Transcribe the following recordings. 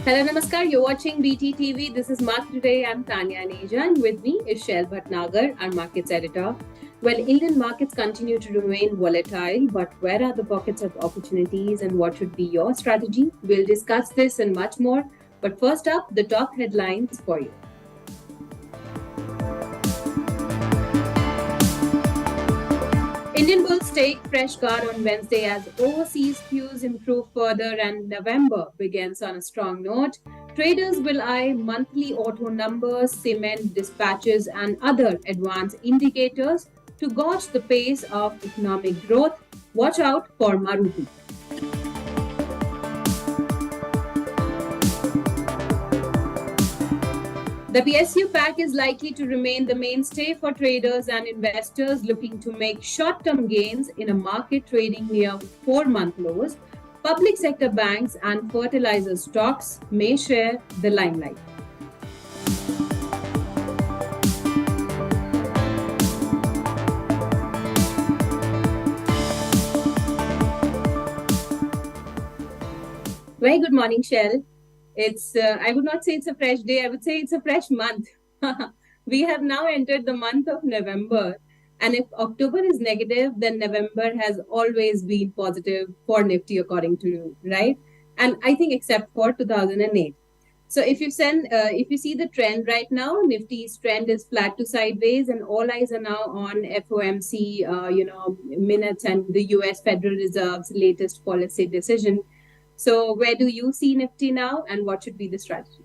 Hello, Namaskar. You're watching BTTV. This is Market Today. I'm Tanya Aneja, and with me is Shail Bhatnagar, our markets editor. Well, Indian markets continue to remain volatile, but where are the pockets of opportunities and what should be your strategy? We'll discuss this and much more. But first up, the top headlines for you. Indian bulls take fresh guard on Wednesday as overseas cues improve further and November begins on a strong note. Traders will eye monthly auto numbers, cement dispatches, and other advanced indicators to gauge the pace of economic growth. Watch out for Maruti. The PSU pack is likely to remain the mainstay for traders and investors looking to make short-term gains in a market trading near 4-month lows. Public sector banks and fertilizer stocks may share the limelight. Very good morning, Shell. I would not say it's a fresh day, I would say it's a fresh month. We have now entered the month of November. And if October is negative, then November has always been positive for Nifty, according to you, right? And I think except for 2008. So if you see the trend right now, Nifty's trend is flat to sideways, and all eyes are now on FOMC, minutes and the U.S. Federal Reserve's latest policy decision. So where do you see Nifty now, and what should be the strategy?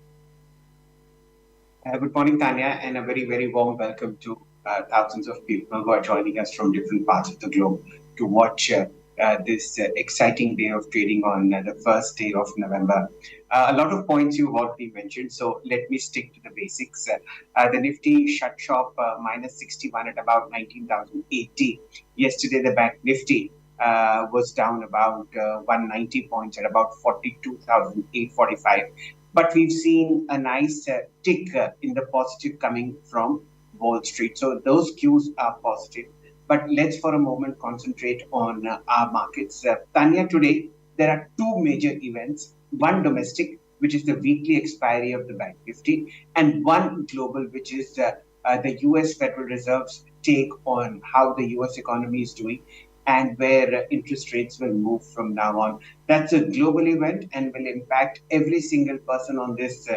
Good morning, Tanya, and a very, very warm welcome to thousands of people who are joining us from different parts of the globe to watch this exciting day of trading on the first day of November. A lot of points you've already mentioned, so let me stick to the basics. The Nifty shut shop minus 61 at about 19,080. Yesterday, the Bank Nifty was down about 190 points at about 42,845. But we've seen a nice tick in the positive coming from Wall Street. So those cues are positive. But let's for a moment concentrate on our markets. Tanya, today there are two major events, one domestic, which is the weekly expiry of the Bank Nifty, and one global, which is the US Federal Reserve's take on how the US economy is doing and where interest rates will move from now on. That's a global event and will impact every single person on this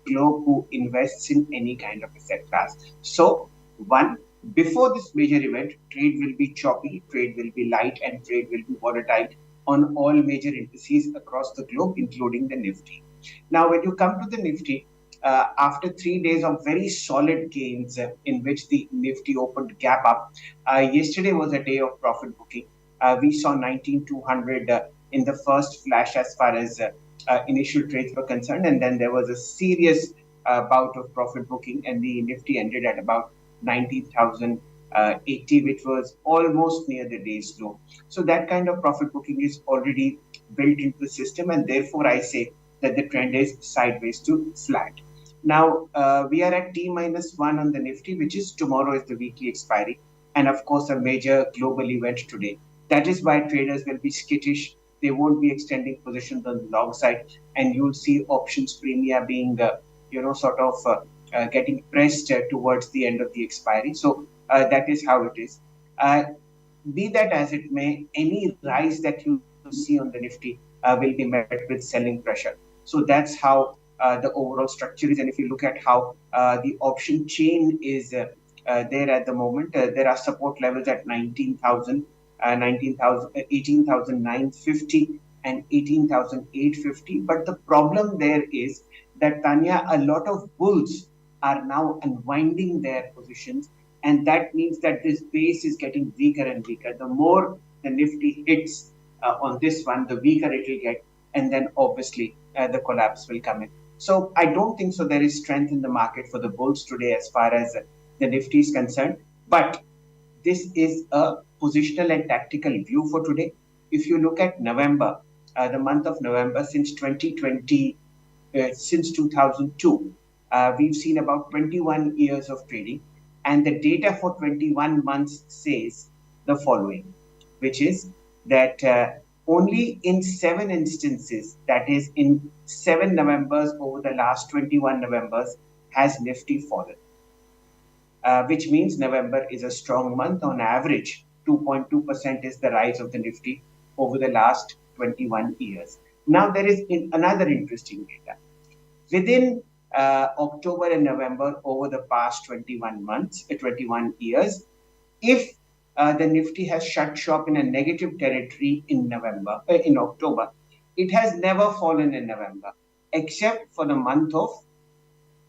globe who invests in any kind of asset class. So, one, before this major event, trade will be choppy, trade will be light, and trade will be volatile on all major indices across the globe, including the Nifty. Now, when you come to the Nifty, after 3 days of very solid gains in which the Nifty opened gap up. Yesterday was a day of profit booking. We saw 19,200 in the first flash as far as initial trades were concerned, and then there was a serious bout of profit booking, and the Nifty ended at about 19,080, which was almost near the day's low. So that kind of profit booking is already built into the system, and therefore I say that the trend is sideways to flat. Now, we are at T-1 on the Nifty, which is tomorrow is the weekly expiry. And of course, a major global event today. That is why traders will be skittish. They won't be extending positions on the long side. And you'll see options premia being, getting pressed towards the end of the expiry. So that is how it is. Be that as it may, any rise that you see on the Nifty will be met with selling pressure. So that's how the overall structure is. And if you look at how the option chain is there at the moment, there are support levels at 19,000, 18,950 and 18,850. But the problem there is that, Tanya, a lot of bulls are now unwinding their positions. And that means that this base is getting weaker and weaker. The more the Nifty hits on this one, the weaker it will get. And then obviously the collapse will come in. So I don't think so there is strength in the market for the bulls today as far as the Nifty is concerned. But this is a positional and tactical view for today. If you look at November, the month of November since 2020, since 2002, we've seen about 21 years of trading. And the data for 21 months says the following, which is that Only in 7 instances, that is in 7 Novembers over the last 21 Novembers, has Nifty fallen, which means November is a strong month. On average, 2.2% is the rise of the Nifty over the last 21 years. Now, there is another interesting data. Within October and November over the past 21 months, 21 years, if the Nifty has shut shop in a negative territory in in October, it has never fallen in November, except for the month of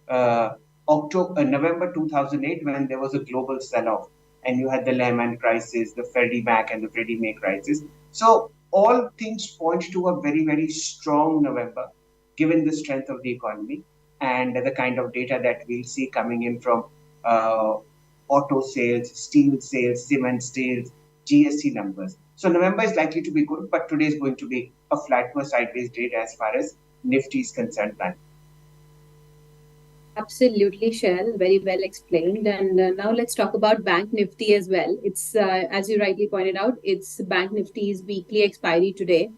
uh, November 2008, when there was a global sell-off and you had the Lehman crisis, the Freddie Mac and the Freddie Mae crisis. So all things point to a very, very strong November, given the strength of the economy and the kind of data that we'll see coming in from uh, auto sales, steel sales, cement sales, GSC numbers. So November is likely to be good, but today is going to be a flat to a sideways date as far as Nifty is concerned. Absolutely, Shell. Very well explained. And now let's talk about Bank Nifty as well. It's, as you rightly pointed out, it's Bank Nifty's weekly expiry today.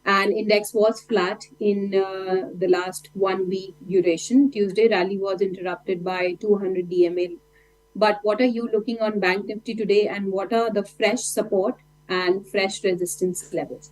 And index was flat in the last 1 week duration. Tuesday rally was interrupted by 200 DMA. But what are you looking on Bank Nifty today, and what are the fresh support and fresh resistance levels?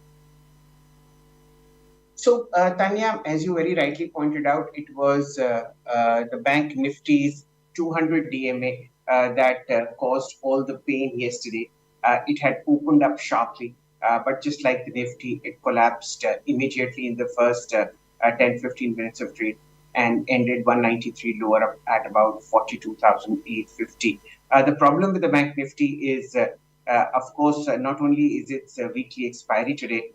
So, Tanya, as you very rightly pointed out, it was the Bank Nifty's 200 DMA that caused all the pain yesterday. It had opened up sharply, but just like the Nifty, it collapsed immediately in the first 10-15 minutes of trade and ended 193 lower up at about 42,850. The problem with the Bank Nifty is, of course, not only is its weekly expiry today,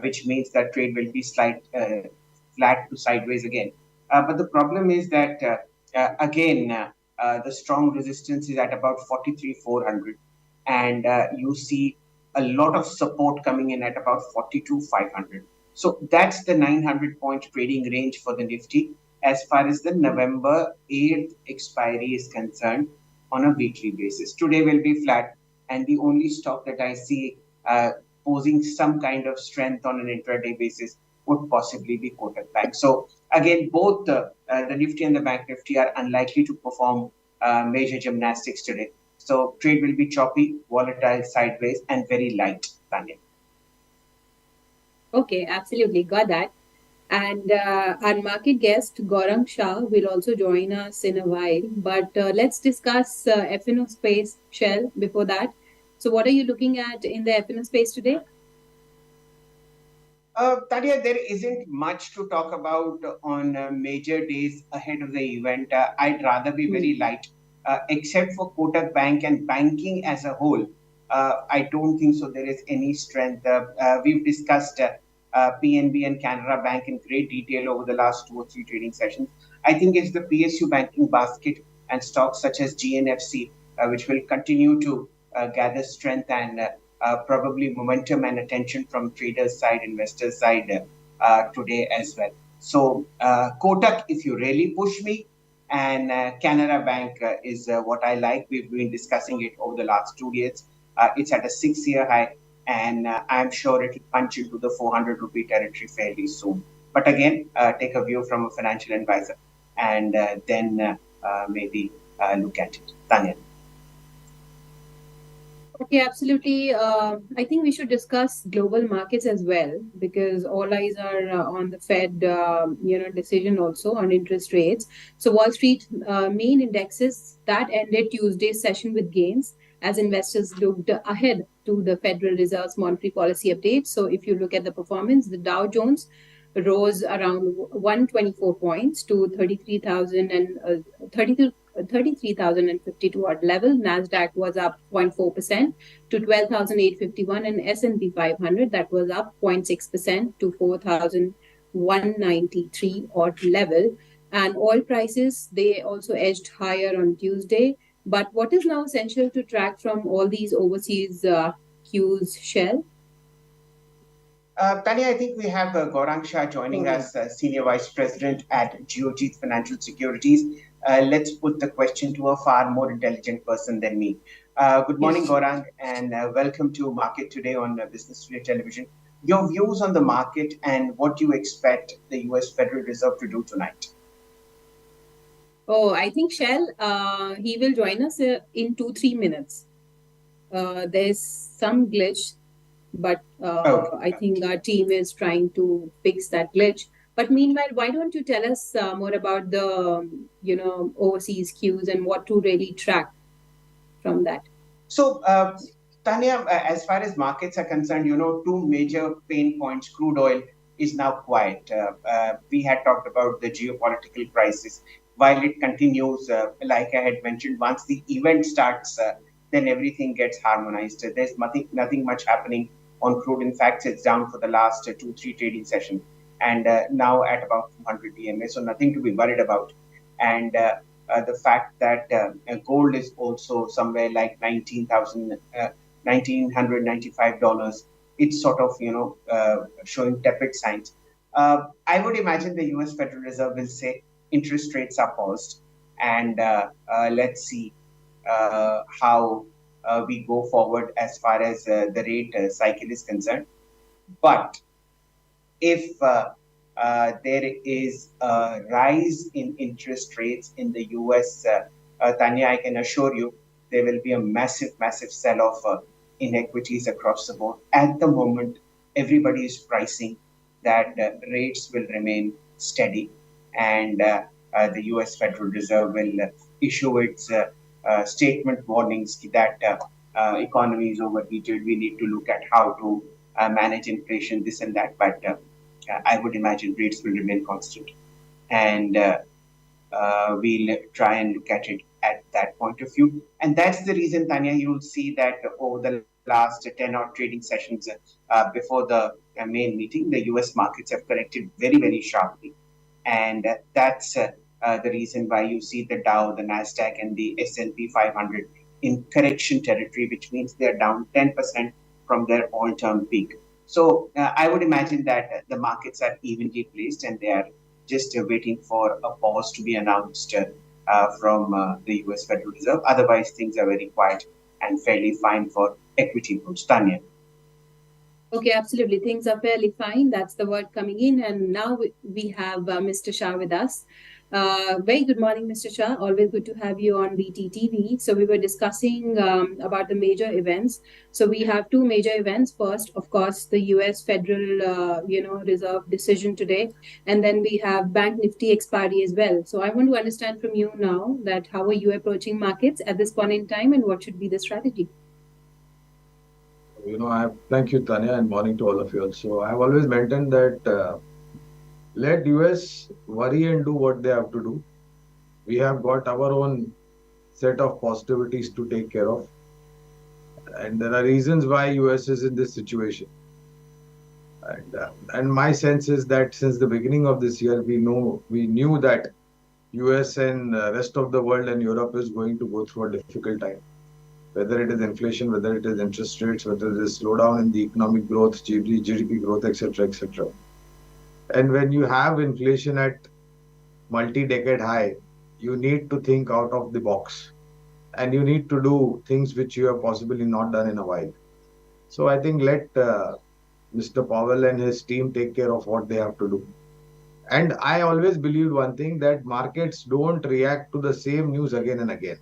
which means that trade will be flat to sideways again. But the problem is that again the strong resistance is at about 43,400, and you see a lot of support coming in at about 42,500. So that's the 900 point trading range for the Nifty as far as the November 8th expiry is concerned on a weekly basis. Today will be flat, and the only stock that I see posing some kind of strength on an intraday basis would possibly be Kotak Bank. So again, both the Nifty and the Bank Nifty are unlikely to perform major gymnastics today. So trade will be choppy, volatile, sideways, and very light, Tanya. Okay, absolutely. Got that. And our market guest, Gaurang Shah, will also join us in a while. But let's discuss FNO space, Shell, before that. So, what are you looking at in the FNO space today? Tadia, there isn't much to talk about on major days ahead of the event. I'd rather be Hmm. very light, except for Kotak Bank and banking as a whole. I don't think so. There is any strength. We've discussed PNB and Canara Bank in great detail over the last 2 or 3 trading sessions. I think it's the PSU banking basket and stocks such as GNFC, which will continue to gather strength and probably momentum and attention from traders side, investors side today as well. So Kotak, if you really push me, and Canara Bank is what I like. We've been discussing it over the last 2 years. It's at a 6-year high, and I'm sure it will punch into the 400 rupee territory fairly soon. But again, take a view from a financial advisor, and then maybe look at it. Tanya. Okay, absolutely. I think we should discuss global markets as well, because all eyes are on the Fed, decision also on interest rates. So Wall Street main indexes that ended Tuesday's session with gains as investors looked ahead to the Federal Reserve's monetary policy update. So if you look at the performance, the Dow Jones rose around 124 points to 33,052 odd level. Nasdaq was up 0.4% to 12,851, and S&P 500 that was up 0.6% to 4,193 odd level. And oil prices, they also edged higher on Tuesday. But what is now essential to track from all these overseas cues, Shell? Tanya, I think we have Gaurang Shah joining Correct. us, Senior Vice President at Geojit Financial Securities. Let's put the question to a far more intelligent person than me. Good morning, Yes. Gaurang, and welcome to Market Today on Business Today Television. Your views on the market and what you expect the US Federal Reserve to do tonight. Oh, I think Shell, he will join us in 2 3 minutes. There's some glitch, but Okay. I think our team is trying to fix that glitch. But meanwhile, why don't you tell us more about the overseas cues and what to really track from that? So, Tanya, as far as markets are concerned, two major pain points. Crude oil is now quiet. We had talked about the geopolitical crisis. While it continues, like I had mentioned, once the event starts, then everything gets harmonized. There's nothing much happening on crude. In fact, it's down for the last two, three trading sessions, and now at about 200 DMA. So nothing to be worried about. And the fact that gold is also somewhere like 19,000, $1,995. It's sort of showing tepid signs. I would imagine the U.S. Federal Reserve will say interest rates are paused, and let's see how we go forward as far as the rate cycle is concerned. But if there is a rise in interest rates in the US, Tanya, I can assure you there will be a massive, massive sell off in equities across the board. At the moment, everybody is pricing that rates will remain steady, and the US Federal Reserve will issue its statement warnings that economy is overheated. We need to look at how to manage inflation, this and that. But I would imagine rates will remain constant, and we'll try and look at it at that point of view. And that's the reason, Tanya, you'll see that over the last 10 odd trading sessions before the main meeting, the US markets have corrected very, very sharply. And that's the reason why you see the Dow, the Nasdaq, and the S&P 500 in correction territory, which means they're down 10% from their all-term peak. So I would imagine that the markets are evenly placed, and they are just waiting for a pause to be announced from the US Federal Reserve. Otherwise, things are very quiet and fairly fine for equity bulls. Tanya. Okay, absolutely. Things are fairly fine. That's the word coming in. And now we have Mr. Shah with us. Very good morning, Mr. Shah. Always good to have you on BTTV. So we were discussing about the major events. So we have two major events. First, of course, the U.S. Federal, Reserve decision today, and then we have Bank Nifty expiry as well. So I want to understand from you now that how are you approaching markets at this point in time, and what should be the strategy? I thank you, Tanya, and morning to all of you also. I've always maintained that let US worry and do what they have to do. We have got our own set of positivities to take care of, and there are reasons why US is in this situation. And my sense is that since the beginning of this year, we knew that US and rest of the world and Europe is going to go through a difficult time. Whether it is inflation, whether it is interest rates, whether it is slowdown in the economic growth, GDP growth, etc., etc. And when you have inflation at multi-decade high, you need to think out of the box, and you need to do things which you have possibly not done in a while. So I think let Mr. Powell and his team take care of what they have to do. And I always believed one thing, that markets don't react to the same news again and again.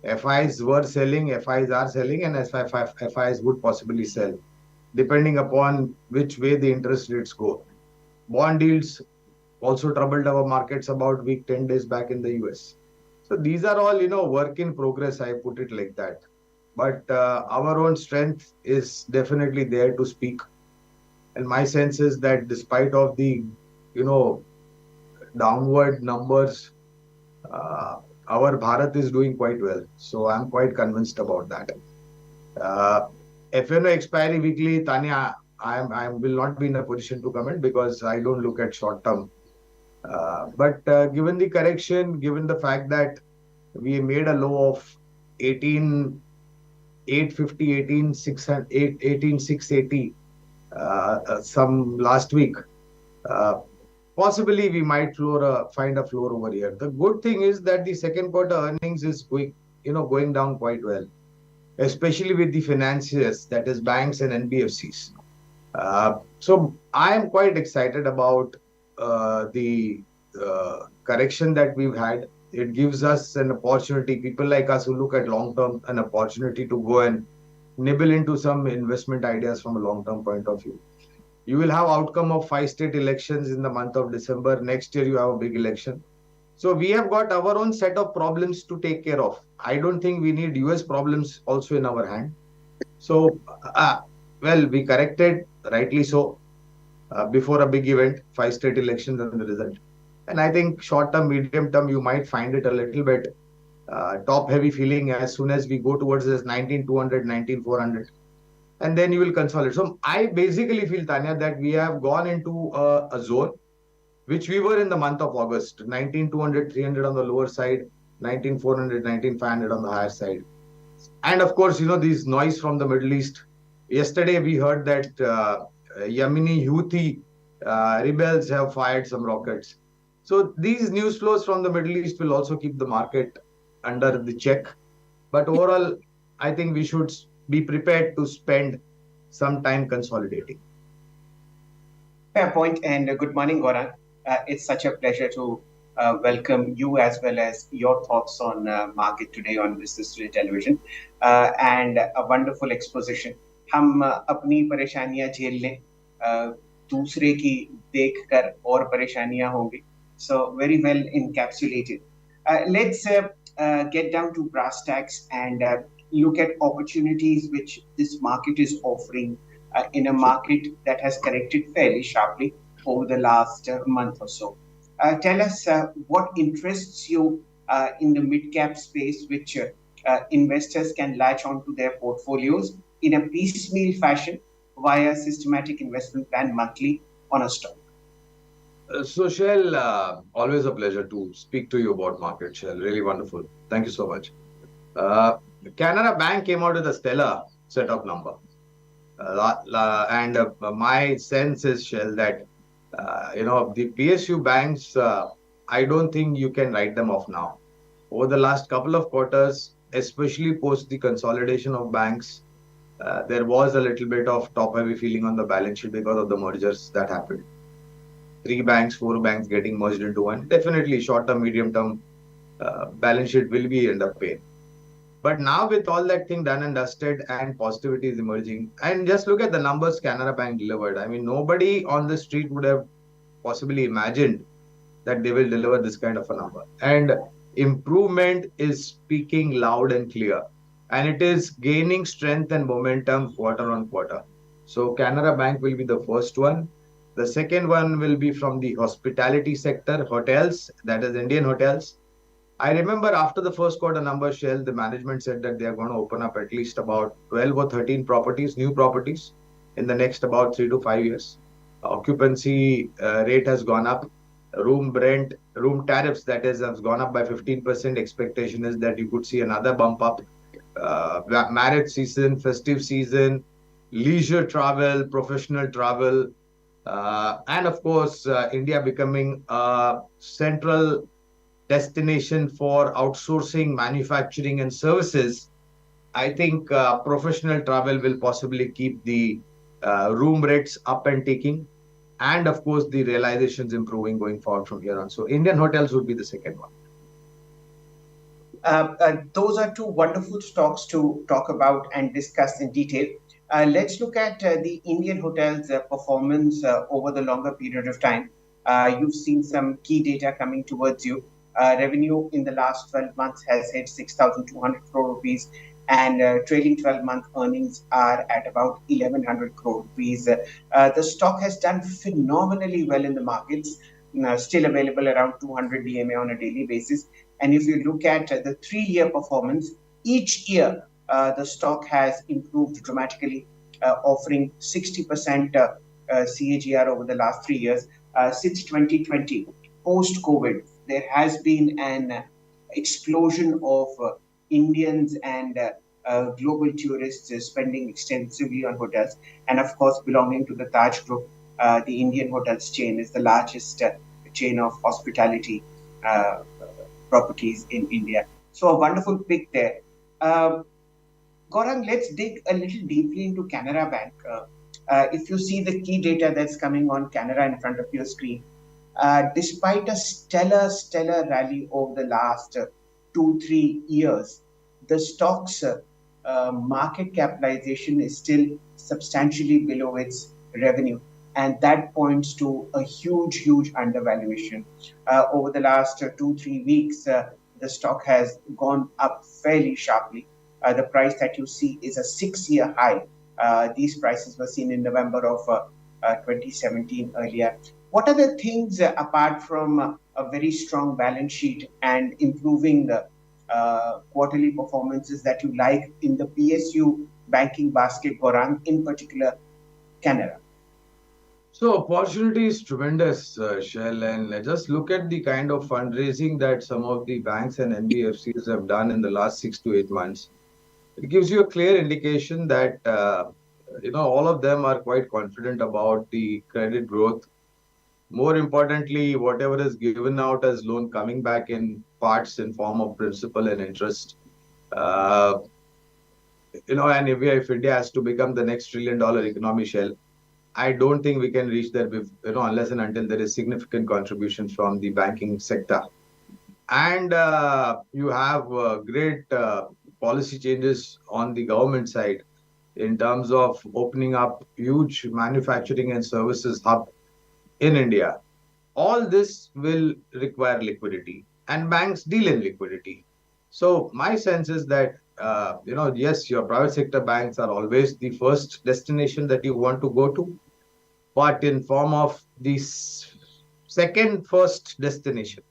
FIs were selling, FIs are selling, and FIs would possibly sell, depending upon which way the interest rates go. Bond yields also troubled our markets about week 10 days back in the US. So these are all, work in progress, I put it like that. But our own strength is definitely there to speak. And my sense is that despite of the, you know, downward numbers, our Bharat is doing quite well. So I'm quite convinced about that. Uh, FNO expiry weekly, Tanya, I will not be in a position to comment because I don't look at short term. But given the correction, given the fact that we made a low of 18,850, 18,680 some last week, uh, possibly we might find a floor over here. The good thing is that the second quarter earnings is going down quite well, especially with the financiers, that is banks and NBFCs. So I am quite excited about the correction that we've had. It gives us an opportunity, people like us who look at long term, an opportunity to go and nibble into some investment ideas from a long term point of view. You will have outcome of 5 state elections in the month of December. Next year, you have a big election. So we have got our own set of problems to take care of. I don't think we need US problems also in our hand. So, well, we corrected, rightly so, before a big event, 5 state elections and the result. And I think short term, medium term, you might find it a little bit top heavy feeling as soon as we go towards this 19,200, 19,400, and then you will consolidate. So I basically feel, Tanya, that we have gone into a zone which we were in the month of August, 19,200, 300 on the lower side, 19,400, 19,500 on the higher side. And of course, these noise from the Middle East. Yesterday, we heard that Yemeni Houthi rebels have fired some rockets. So these news flows from the Middle East will also keep the market under the check. But overall, I think we should be prepared to spend some time consolidating. Fair point, and good morning, Gaurang. It's such a pleasure to welcome you as well as your thoughts on market today on Business Today Television, and a wonderful exposition. हम अपनी परेशानियां झेल लें, दूसरे की देख कर और परेशानियां होंगी. So very well encapsulated. Let's get down to brass tacks and look at opportunities which this market is offering in a market that has corrected fairly sharply over the last month or so. Tell us what interests you in the mid cap space, which investors can latch onto their portfolios in a piecemeal fashion via systematic investment plan monthly on a stock. So, Shail, always a pleasure to speak to you about market, Shail. Really wonderful. Thank you so much. Uh, Canara Bank came out with a stellar set of number. And my sense is, Shell, that the PSU banks, I don't think you can write them off now. Over the last couple of quarters, especially post the consolidation of banks, there was a little bit of top-heavy feeling on the balance sheet because of the mergers that happened. 3 banks, 4 banks getting merged into one. Definitely, short-term, medium-term balance sheet will be under pain. But now with all that thing done and dusted and positivity is emerging, and just look at the numbers Canara Bank delivered. I mean, nobody on the street would have possibly imagined that they will deliver this kind of a number. And improvement is speaking loud and clear. And it is gaining strength and momentum quarter on quarter. So Canara Bank will be the first one. The second one will be from the hospitality sector, hotels, that is Indian hotels. I remember after the first quarter number, Shell, the management said that they are going to open up at least about 12 or 13 properties, new properties, in the next about 3 to 5 years. Occupancy rate has gone up. Room rent, room tariffs, that is, has gone up by 15%. Expectation is that you could see another bump up. Marriage season, festive season, leisure travel, professional travel, and of course, India becoming a central destination for outsourcing manufacturing and services. I think professional travel will possibly keep the room rates up and taking, and of course, the realizations improving going forward from here on. So, Indian hotels would be the second one. Those are two wonderful stocks to talk about and discuss in detail. Let's look at the Indian hotels' performance over the longer period of time. You've seen some key data coming towards you. Revenue in the last 12 months has hit 6,200 crore rupees, and trailing 12-month earnings are at about 1,100 crore rupees. The stock has done phenomenally well in the markets, still available around 200 DMA on a daily basis. And if you look at the 3-year performance, each year the stock has improved dramatically, offering 60% CAGR over the last 3 years. Since 2020, post COVID, there has been an explosion of Indians and global tourists spending extensively on hotels. And of course, belonging to the Taj Group, the Indian hotels chain is the largest chain of hospitality properties in India. So a wonderful pick there. Gaurang, let's dig a little deeply into Canara Bank. If you see the key data that's coming on Canada in front of your screen, despite a stellar rally over the last 2 3 years, the stock's market capitalization is still substantially below its revenue, and that points to a huge undervaluation. Over the last 2 3 weeks, the stock has gone up fairly sharply. The price that you see is a 6 year high. These prices were seen in November of 2017 earlier. What are the things, apart from a very strong balance sheet and improving quarterly performances, that you like in the PSU banking basket, Gorang, in particular Canada? So opportunity is tremendous, Shell, and just look at the kind of fundraising that some of the banks and NBFCs have done in the last 6 to 8 months. It gives you a clear indication that all of them are quite confident about the credit growth. More importantly, whatever is given out as loan coming back in parts in form of principal and interest. Uh, and if India has to become the next $1 trillion economy, Shell, I don't think we can reach there, unless and until there is significant contribution from the banking sector. And you have great policy changes on the government side in terms of opening up huge manufacturing and services hub in India. All this will require liquidity, and banks deal in liquidity. So my sense is that yes, your private sector banks are always the first destination that you want to go to, but in form of the second first destination,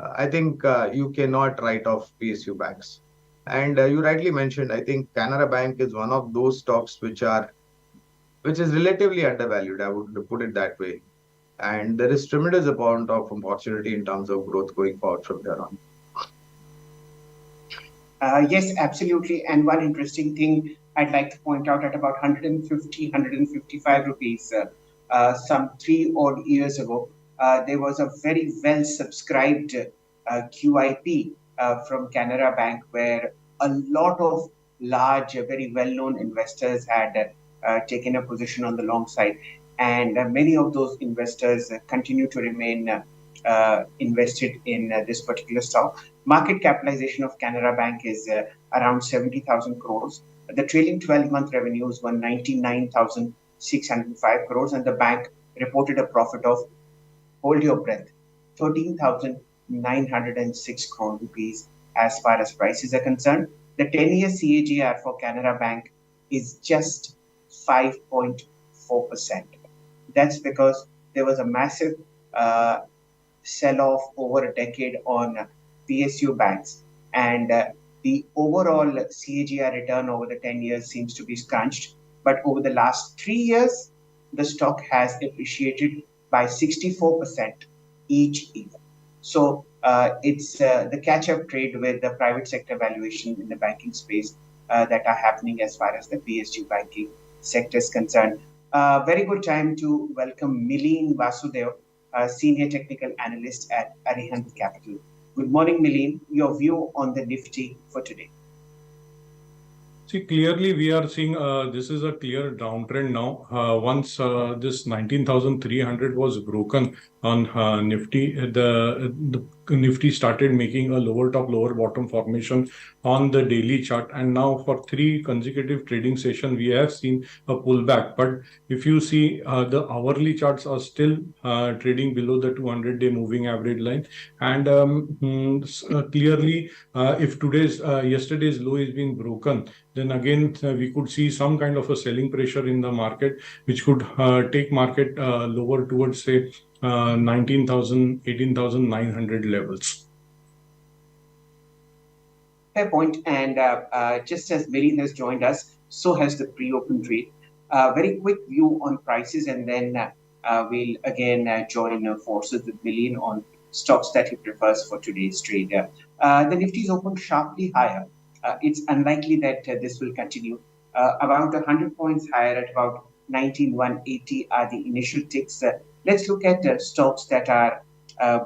I think you cannot write off PSU banks. And you rightly mentioned, I think Canara Bank is one of those stocks which is relatively undervalued. I would put it that way. And there is tremendous amount of opportunity in terms of growth going forward from here on. Yes, absolutely. And one interesting thing I'd like to point out, at about 150, 155 rupees, some 3 odd years ago, there was a very well subscribed QIP from Canara Bank, where a lot of large, very well known investors had taken a position on the long side. And many of those investors continue to remain invested in this particular stock. Market capitalization of Canara Bank is around 70,000 crores. The trailing 12-month revenues were 99,605 crores, and the bank reported a profit of, hold your breath, 13,906 crore rupees. As far as prices are concerned, the 10-year CAGR for Canara Bank is just 5.4%. That's because there was a massive uh, sell off over a decade on PSU banks, and the overall CAGR return over the 10 years seems to be scrunched. But over the last 3 years, the stock has appreciated by 64% each year. So it's the catch up trade with the private sector valuation in the banking space that are happening as far as the PSU banking sector is concerned. Very good time to welcome Mileen Vasudev, Senior Technical Analyst at Arihant Capital. Good morning, Mileen. Your view on the Nifty for today? See, clearly we are seeing this is a clear downtrend now. Once this 19,300 was broken on Nifty, the Nifty started making a lower top, lower bottom formation on the daily chart. And now for 3 consecutive trading sessions, we have seen a pullback. But if you see, the hourly charts are still trading below the 200-day moving average line. And clearly, if yesterday's low is being broken, then again we could see some kind of a selling pressure in the market, which could take market lower towards, say, 19,000, 18,900 levels. Fair point. And just as Mileen has joined us, so has the pre-open trade. Very quick view on prices, and then we'll again join forces with Mileen on stocks that he prefers for today's trade. The Nifty is opened sharply higher. It's unlikely that this will continue. About 100 points higher at about 19,180 are the initial ticks. Let's look at stocks that are uh,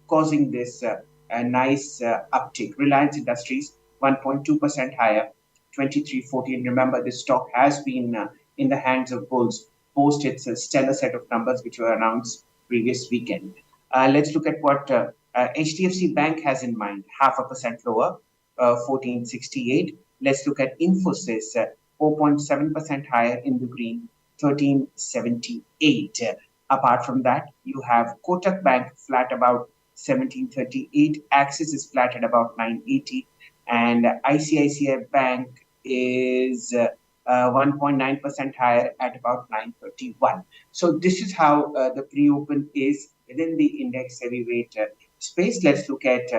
causing this a nice uptick. Reliance Industries, 1.2% higher, 23.14. Remember, this stock has been in the hands of bulls post its stellar set of numbers which were announced previous weekend. Let's look at what HDFC Bank has in mind. 0.5% lower, 1468. Let's look at Infosys, 4.7% higher in the green, 1378. Apart from that, you have Kotak Bank flat about 1738. Axis is flat at about 980. And ICICI Bank is 1.9% higher at about 931. So this is how the pre-open is within the index heavyweight space. Let's look at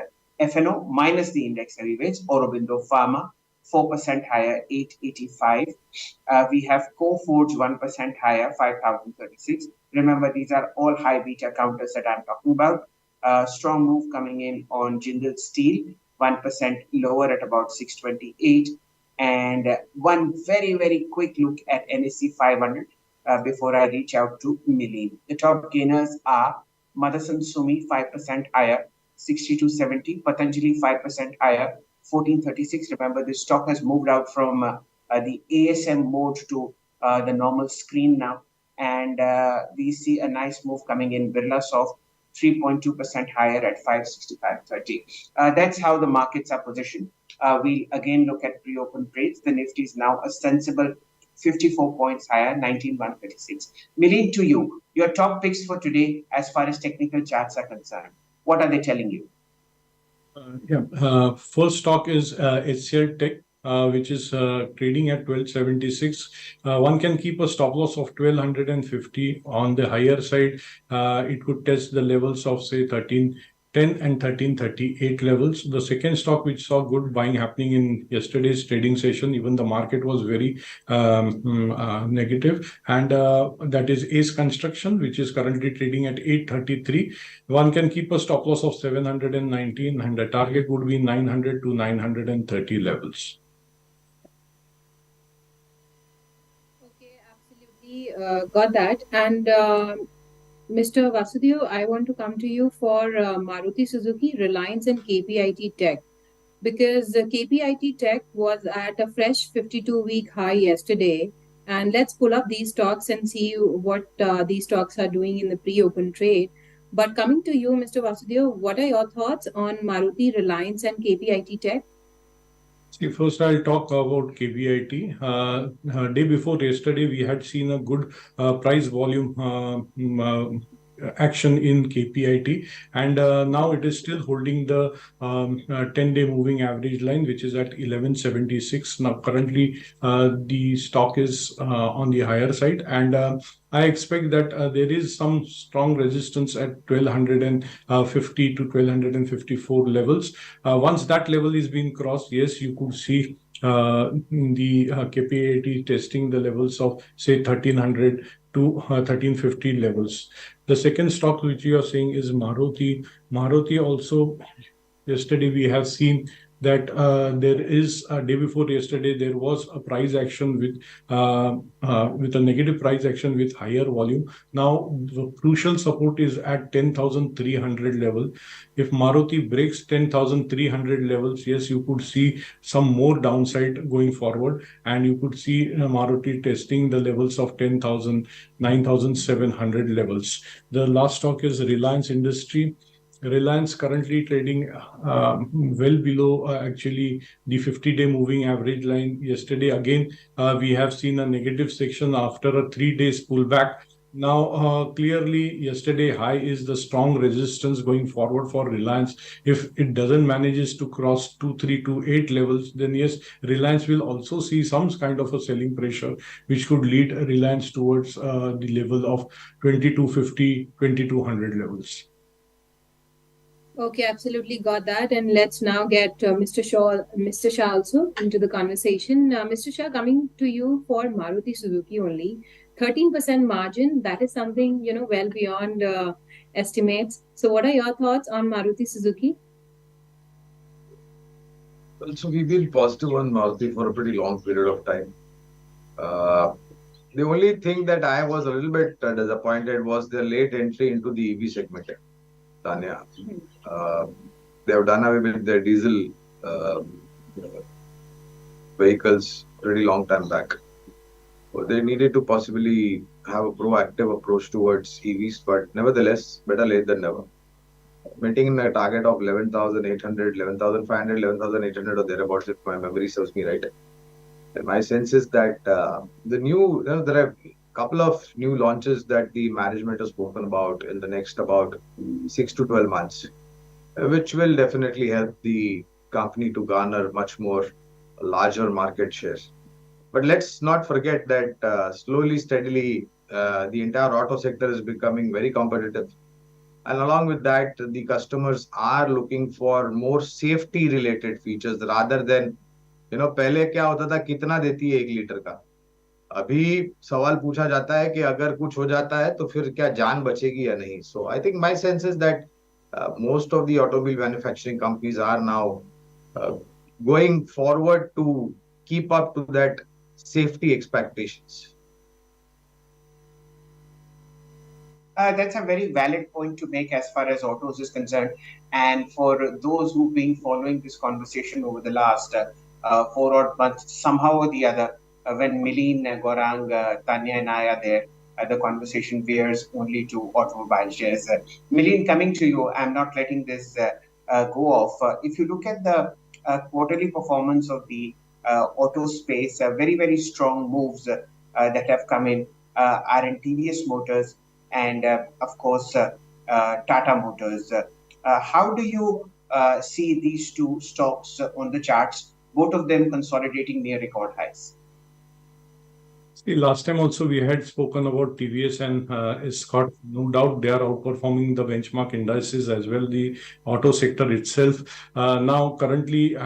FNO minus the index heavyweights. Aurobindo Pharma 4% higher, 885. We have Coforge 1% higher, 5036. Remember, these are all high beta counters that I'm talking about. Strong move coming in on Jindal Steel, 1% lower at about 628. And one very, very quick look at NSE 500 before I reach out to Millie. The top gainers are Motherson Sumi, 5% higher, 6270. Patanjali, 5% higher, 1436. Remember, this stock has moved out from the ASM mode to the normal screen now. And we see a nice move coming in. Birlasoft, 3.2% higher at 565.30. That's how the markets are positioned. We'll again look at pre-open trades. The Nifty is now a sensible 54 points higher, 19,136. Milleen, to you, your top picks for today as far as technical charts are concerned. What are they telling you? First stock is HCL Tech, which is trading at 1276. One can keep a stop loss of 1250 on the higher side. It could test the levels of say 1310 and 1338 levels. The second stock which saw good buying happening in yesterday's trading session, even the market was very negative, and that is Ace Construction, which is currently trading at 833. One can keep a stop loss of 719 and the target would be 900 to 930 levels. Okay, absolutely got that. And Mr. Vasudev, I want to come to you for Maruti Suzuki, Reliance, and KPIT Tech, because KPIT Tech was at a fresh 52-week high yesterday. And let's pull up these stocks and see what these stocks are doing in the pre-open trade. But coming to you, Mr. Vasudev, what are your thoughts on Maruti, Reliance, and KPIT Tech? See, first I'll talk about KBIT. Day before yesterday, we had seen a good price volume action in KPIT, and now it is still holding the 10-day moving average line, which is at 1176. Now, currently, the stock is on the higher side, and I expect that there is some strong resistance at 1250 to 1254 levels. Once that level is being crossed, yes, you could see the KPIT testing the levels of say 1300 to 1350 levels. The second stock which you are saying is Maruti. Maruti also, yesterday we have seen that there is a day before yesterday there was a price action with a negative price action with higher volume. Now the crucial support is at 10,300 level. If Maruti breaks 10,300 levels, yes, you could see some more downside going forward, and you could see Maruti testing the levels of 10,000, 9,700 levels. The last stock is Reliance Industry. Reliance currently trading well below actually the 50-day moving average line. Yesterday again we have seen a negative section after a 3 days pullback. Now clearly yesterday high is the strong resistance going forward for Reliance. If it doesn't manages to cross 2328 levels, then yes, Reliance will also see some kind of a selling pressure, which could lead Reliance towards the level of 2250, 2200 levels. Okay, absolutely got that. And let's now get Mr. Shah also into the conversation. Mr. Shah, coming to you for Maruti Suzuki only. 13% margin, that is something, well beyond estimates. So what are your thoughts on Maruti Suzuki? Well, so we've been positive on Maruti for a pretty long period of time. The only thing that I was a little bit disappointed was their late entry into the EV segment, Tanya. They have done away with their diesel vehicles pretty long time back. They needed to possibly have a proactive approach towards EVs, but nevertheless, better late than never. Maintaining a target of 11,800, 11,500, 11,800 or thereabouts, if my memory serves me right. And my sense is that there are a couple of new launches that the management has spoken about in the next about 6 to 12 months, which will definitely help the company to garner much more larger market share. But let's not forget that slowly, steadily, the entire auto sector is becoming very competitive. And along with that, the customers are looking for more safety related features rather than, पहले क्या होता था कितना देती है 1 litre का। अभी सवाल पूछा जाता है कि अगर कुछ हो जाता है तो फिर क्या जान बचेगी या नहीं। So I think my sense is that most of the automobile manufacturing companies are now uh, going forward to keep up to that safety expectations. That's a very valid point to make as far as autos is concerned. And for those who've been following this conversation over the last 4 odd months, somehow or the other, when Milin, Gorang, Tanya, and I are there, the conversation veers only to automobile shares. Milin, coming to you, I'm not letting this go off. If you look at the quarterly performance of the auto space, very, very strong moves that have come in are in TVS Motors and of course Tata Motors. How do you see these two stocks on the charts, both of them consolidating near record highs? See, last time also we had spoken about TVS and Scott. No doubt they are outperforming the benchmark indices as well, the auto sector itself. Now, currently,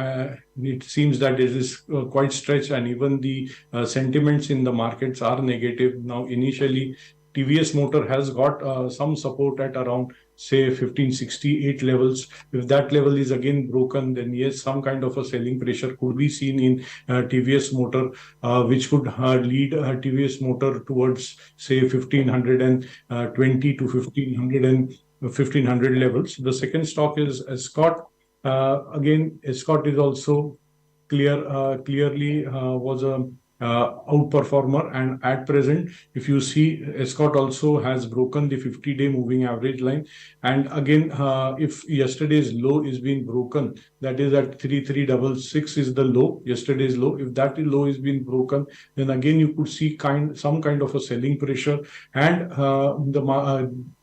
it seems that it is quite stretched, and even the sentiments in the markets are negative. Now, initially, TVS Motor has got some support at around, say, 1568 levels. If that level is again broken, then yes, some kind of a selling pressure could be seen in TVS Motor, which could lead TVS Motor towards, say, 1520 to 1500 and 1500 levels. The second stock is Escort. Again, Escort is also clearly was a outperformer, and at present, if you see, Escort also has broken the 50-day moving average line. And again, if yesterday's low is being broken, that is at 3366 is the low, yesterday's low. If that low is being broken, then again you could see some kind of a selling pressure, and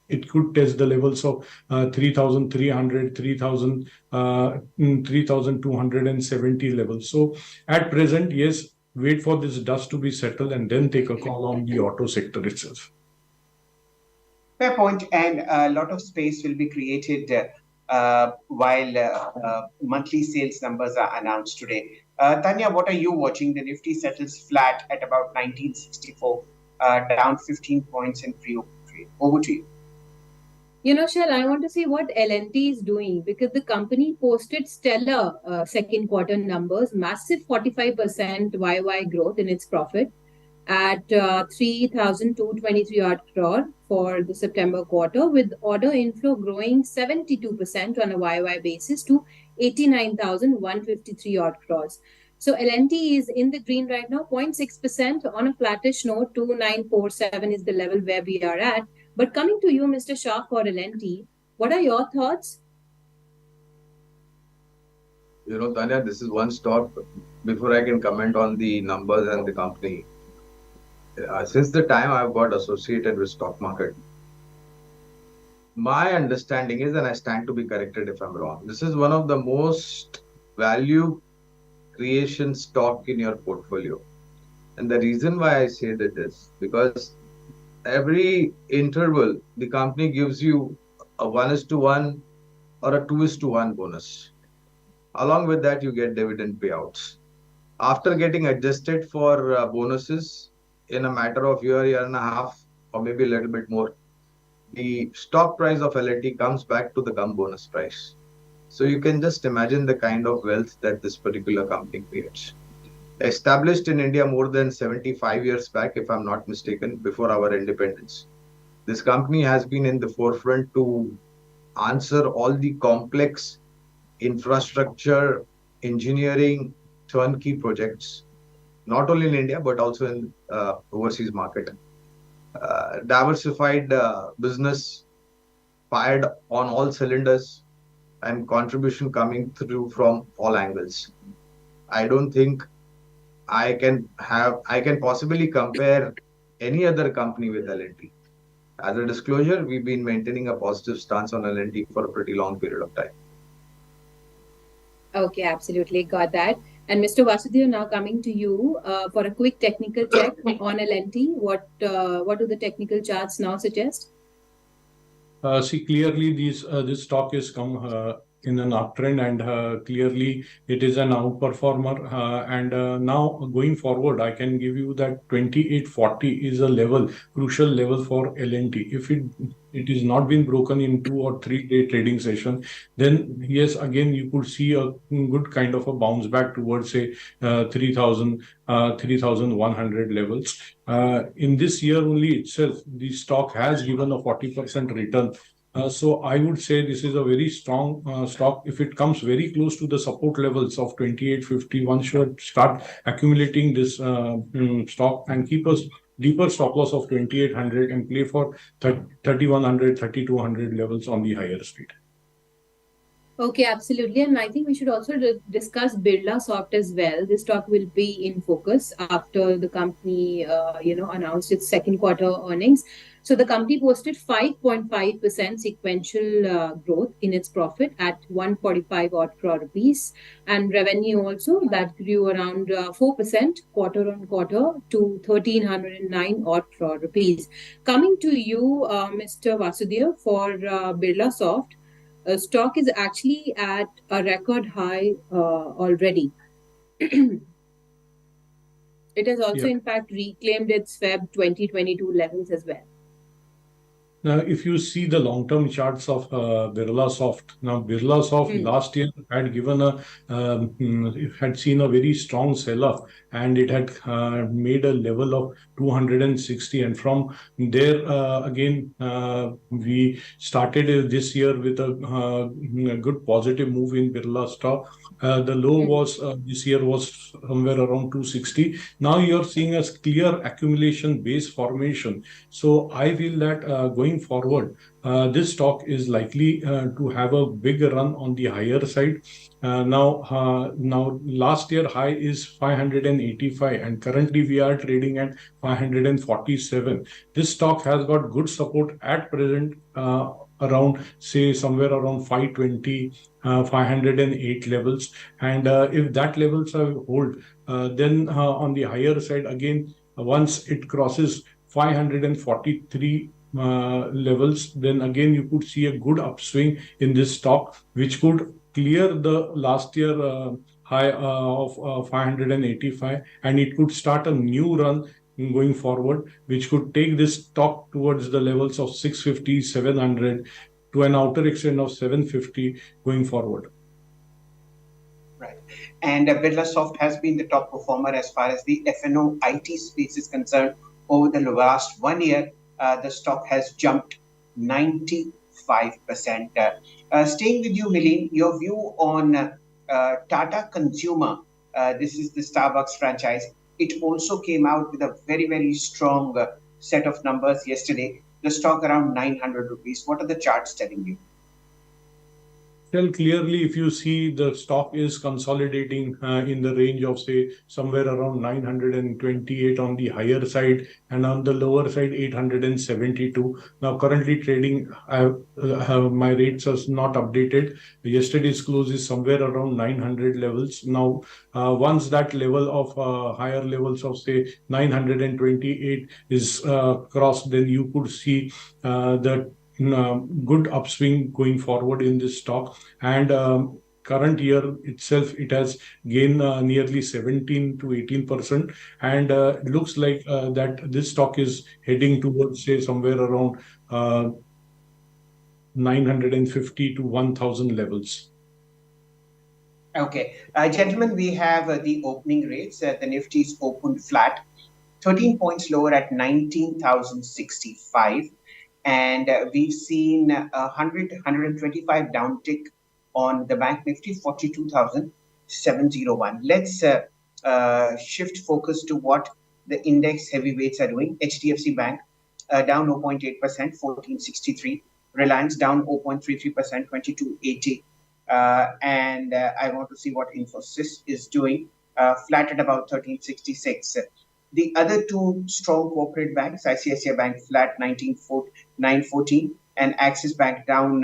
it could test the levels of 3,300, 3,270 levels. So at present, yes, wait for this dust to be settled and then take a call on the auto sector itself. Fair point, and a lot of space will be created while monthly sales numbers are announced today. Tanya, what are you watching? The Nifty settles flat at about 1964, down 15 points in pre-open trade. Over to you. Shail, I want to see what L&T is doing because the company posted stellar second quarter numbers, massive 45% YY growth in its profit at 3,223 odd crore for the September quarter, with order inflow growing 72% on a YY basis to 89,153 odd crores. So L&T is in the green right now, 0.6% on a flattish note. 2947 is the level where we are at. But coming to you, Mr. Shah, for L&T, what are your thoughts? Tanya, this is one stock. Before I can comment on the numbers and the company, since the time I've got associated with stock market, my understanding is, and I stand to be corrected if I'm wrong, this is one of the most value creation stock in your portfolio. And the reason why I say that is because every interval, the company gives you a 1:1 or a 2:1 bonus. Along with that, you get dividend payouts. After getting adjusted for bonuses in a matter of year and a half, or maybe a little bit more, the stock price of L&T comes back to the gum bonus price. So you can just imagine the kind of wealth that this particular company creates. Established in India more than 75 years back, if I'm not mistaken, before our independence. This company has been in the forefront to answer all the complex infrastructure, engineering, turnkey projects. not only in India but also in overseas market. Diversified business, fired on all cylinders, and contribution coming through from all angles. I don't think I can possibly compare any other company with L&T. As a disclosure, we've been maintaining a positive stance on L&T for a pretty long period of time. Okay, absolutely. Got that. And Mr. Vasudev, now coming to you for a quick technical check on LNT. What do the technical charts now suggest? See, clearly this stock is come in an uptrend, and clearly it is an outperformer. And now going forward, I can give you that 2840 is a level, crucial level for LNT. If it is not been broken in 2 or 3 day trading session, then yes, again you could see a good kind of a bounce back towards say 3000, 3100 levels. In this year only itself, the stock has given a 40% return. So I would say this is a very strong stock. If it comes very close to the support levels of 2850, one should start accumulating this stock and keep a deeper stop loss of 2800 and play for 3100, 3200 levels on the higher speed. Okay, absolutely. And I think we should also discuss Birla Soft as well. This stock will be in focus after the company, announced its second quarter earnings. So the company posted 5.5% sequential growth in its profit at 145 odd crore rupees, and revenue also that grew around 4% quarter on quarter to 1309 odd crore rupees. Coming to you, Mr. Vasudev, for Birla Soft. Stock is actually at a record high already. It has also, in fact, reclaimed its Feb 2022 levels as well. Now, if you see the long-term charts of Birla Soft, now Birla Soft last year had given it had seen a very strong sell-off, and it had made a level of 260, and from there again we started this year with a good positive move in Birla stock. The low was this year was somewhere around 260. Now you're seeing a clear accumulation base formation. So I feel that going forward, this stock is likely to have a big run on the higher side. Now last year high is 585, and currently we are trading at 547. This stock has got good support at present. Around say somewhere around 520, 508 levels, and if that levels are hold, then on the higher side again, once it crosses 543 levels, then again you could see a good upswing in this stock, which could clear the last year high of 585, and it could start a new run going forward, which could take this stock towards the levels of 650, 700 to an outer extent of 750 going forward. Right. And Birla Soft has been the top performer as far as the F&O IT space is concerned. Over the last 1 year, the stock has jumped 95%. Staying with you, Milin, your view on Tata Consumer. This is the Starbucks franchise. It also came out with a very, very strong set of numbers yesterday. The stock around 900 rupees. What are the charts telling you? Well, clearly, if you see the stock is consolidating in the range of say somewhere around 928 on the higher side, and on the lower side 872. Now currently trading, my rates are not updated. Yesterday's close is somewhere around 900 levels. Now once that level of higher levels of say 928 is crossed, then you could see the good upswing going forward in this stock. And current year itself, it has gained nearly 17 to 18%, and it looks like that this stock is heading towards say somewhere around 950 to 1000 levels. Okay, gentlemen, we have the opening rates. The Nifty's opened flat, 13 points lower at 19,065. And we've seen 125 downtick on the Bank Nifty, 42,701. Let's shift focus to what the index heavyweights are doing. HDFC Bank down 0.8%, 1463. Reliance down 0.33%, 2280. And I want to see what Infosys is doing, flat at about 1366. The other two strong corporate banks, ICICI Bank flat 914, and Axis Bank down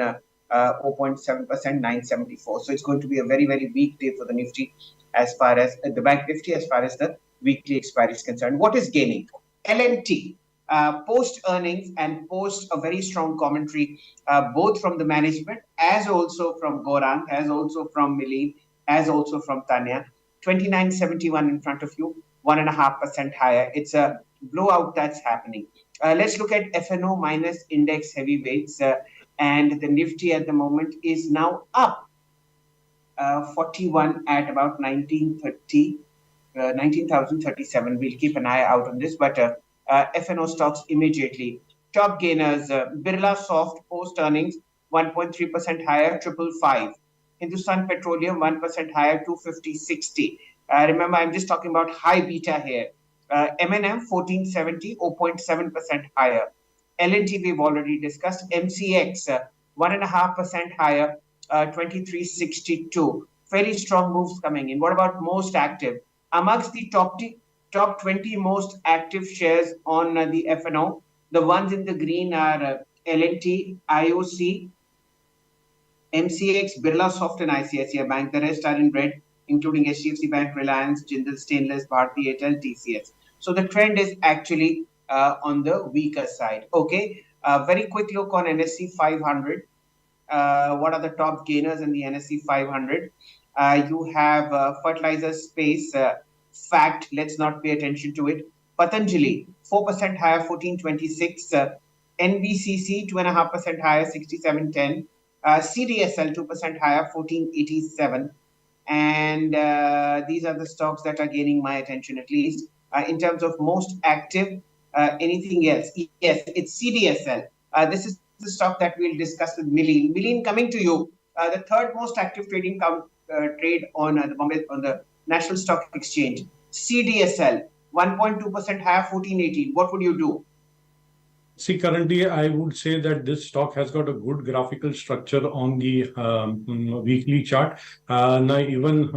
0.7%, 974. So it's going to be a very, very weak day for the Nifty as far as the Bank Nifty, as far as the weekly expiry is concerned. What is gaining? L&T. Post earnings and post a very strong commentary, both from the management as also from Gaurang, as also from Milin, as also from Tanya. 2971 in front of you, 1.5% higher. It's a blowout that's happening. Let's look at FNO minus index heavyweights, and the Nifty at the moment is now up 41 at about 1930. 19,037. We'll keep an eye out on this, but FNO stocks immediately. Top gainers, Birla Soft post earnings 1.3% higher, 555. Hindustan Petroleum 1% higher, 250.60. Remember, I'm just talking about high beta here. M&M 1470, 0.7% higher. L&T we've already discussed. MCX 1.5% higher, 2362. Very strong moves coming in. What about most active? Amongst the top 20 most active shares on the FNO, the ones in the green are L&T, IOC, MCX, Birla Soft, and ICICI Bank. The rest are in red, including HDFC Bank, Reliance, Jindal Stainless, Bharti Airtel, TCS. So the trend is actually on the weaker side. Okay, very quick look on NSE 500. What are the top gainers in the NSE 500? You have fertilizer space, fact, let's not pay attention to it. Patanjali, 4% higher, 1426. NBCC, 2.5% higher, 6710. CDSL, 2% higher, 1487. And these are the stocks that are gaining my attention, at least. In terms of most active, anything else? Yes, it's CDSL. This is the stock that we'll discuss with Milin. Milin, coming to you. The third most active trading trade on the National Stock Exchange. CDSL, 1.2% higher, 1418. What would you do? See, currently, I would say that this stock has got a good graphical structure on the weekly chart. Now, even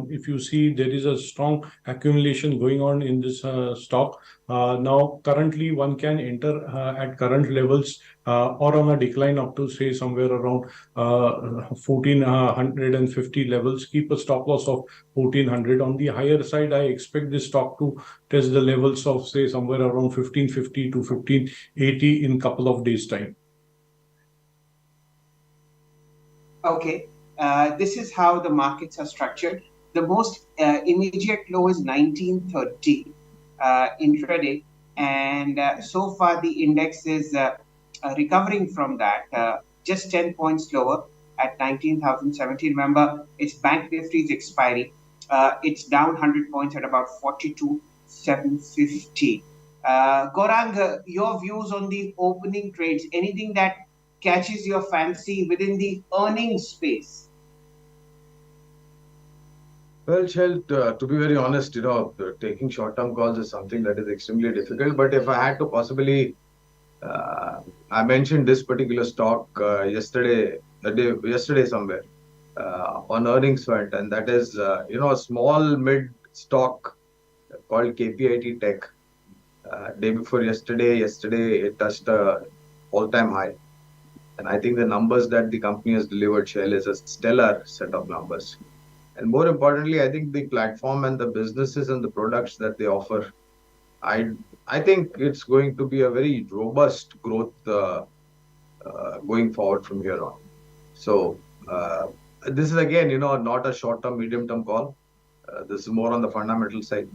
if you see, there is a strong accumulation going on in this stock. Now, currently, one can enter at current levels or on a decline up to, say, somewhere around 1450 levels. Keep a stop loss of 1400. On the higher side, I expect this stock to test the levels of, say, somewhere around 1550 to 1580 in couple of days' time. Okay, this is how the markets are structured. The most immediate low is 1930 intraday, and so far the index is recovering from that, just 10 points lower at 19,070. Remember, it's Bank Nifty's expiry. It's down 100 points at about 42,750. Gaurang, your views on the opening trades, anything that catches your fancy within the earnings space? Well, Shail, to be very honest, taking short-term calls is something that is extremely difficult. But if I had to possibly, I mentioned this particular stock yesterday somewhere on earnings front, and that is, a small mid stock called KPIT Tech. Day before yesterday it touched a all-time high. And I think the numbers that the company has delivered, Shail, is a stellar set of numbers. And more importantly, I think the platform and the businesses and the products that they offer, I think it's going to be a very robust growth going forward from here on. So this is again, not a short-term, medium-term call. This is more on the fundamental side.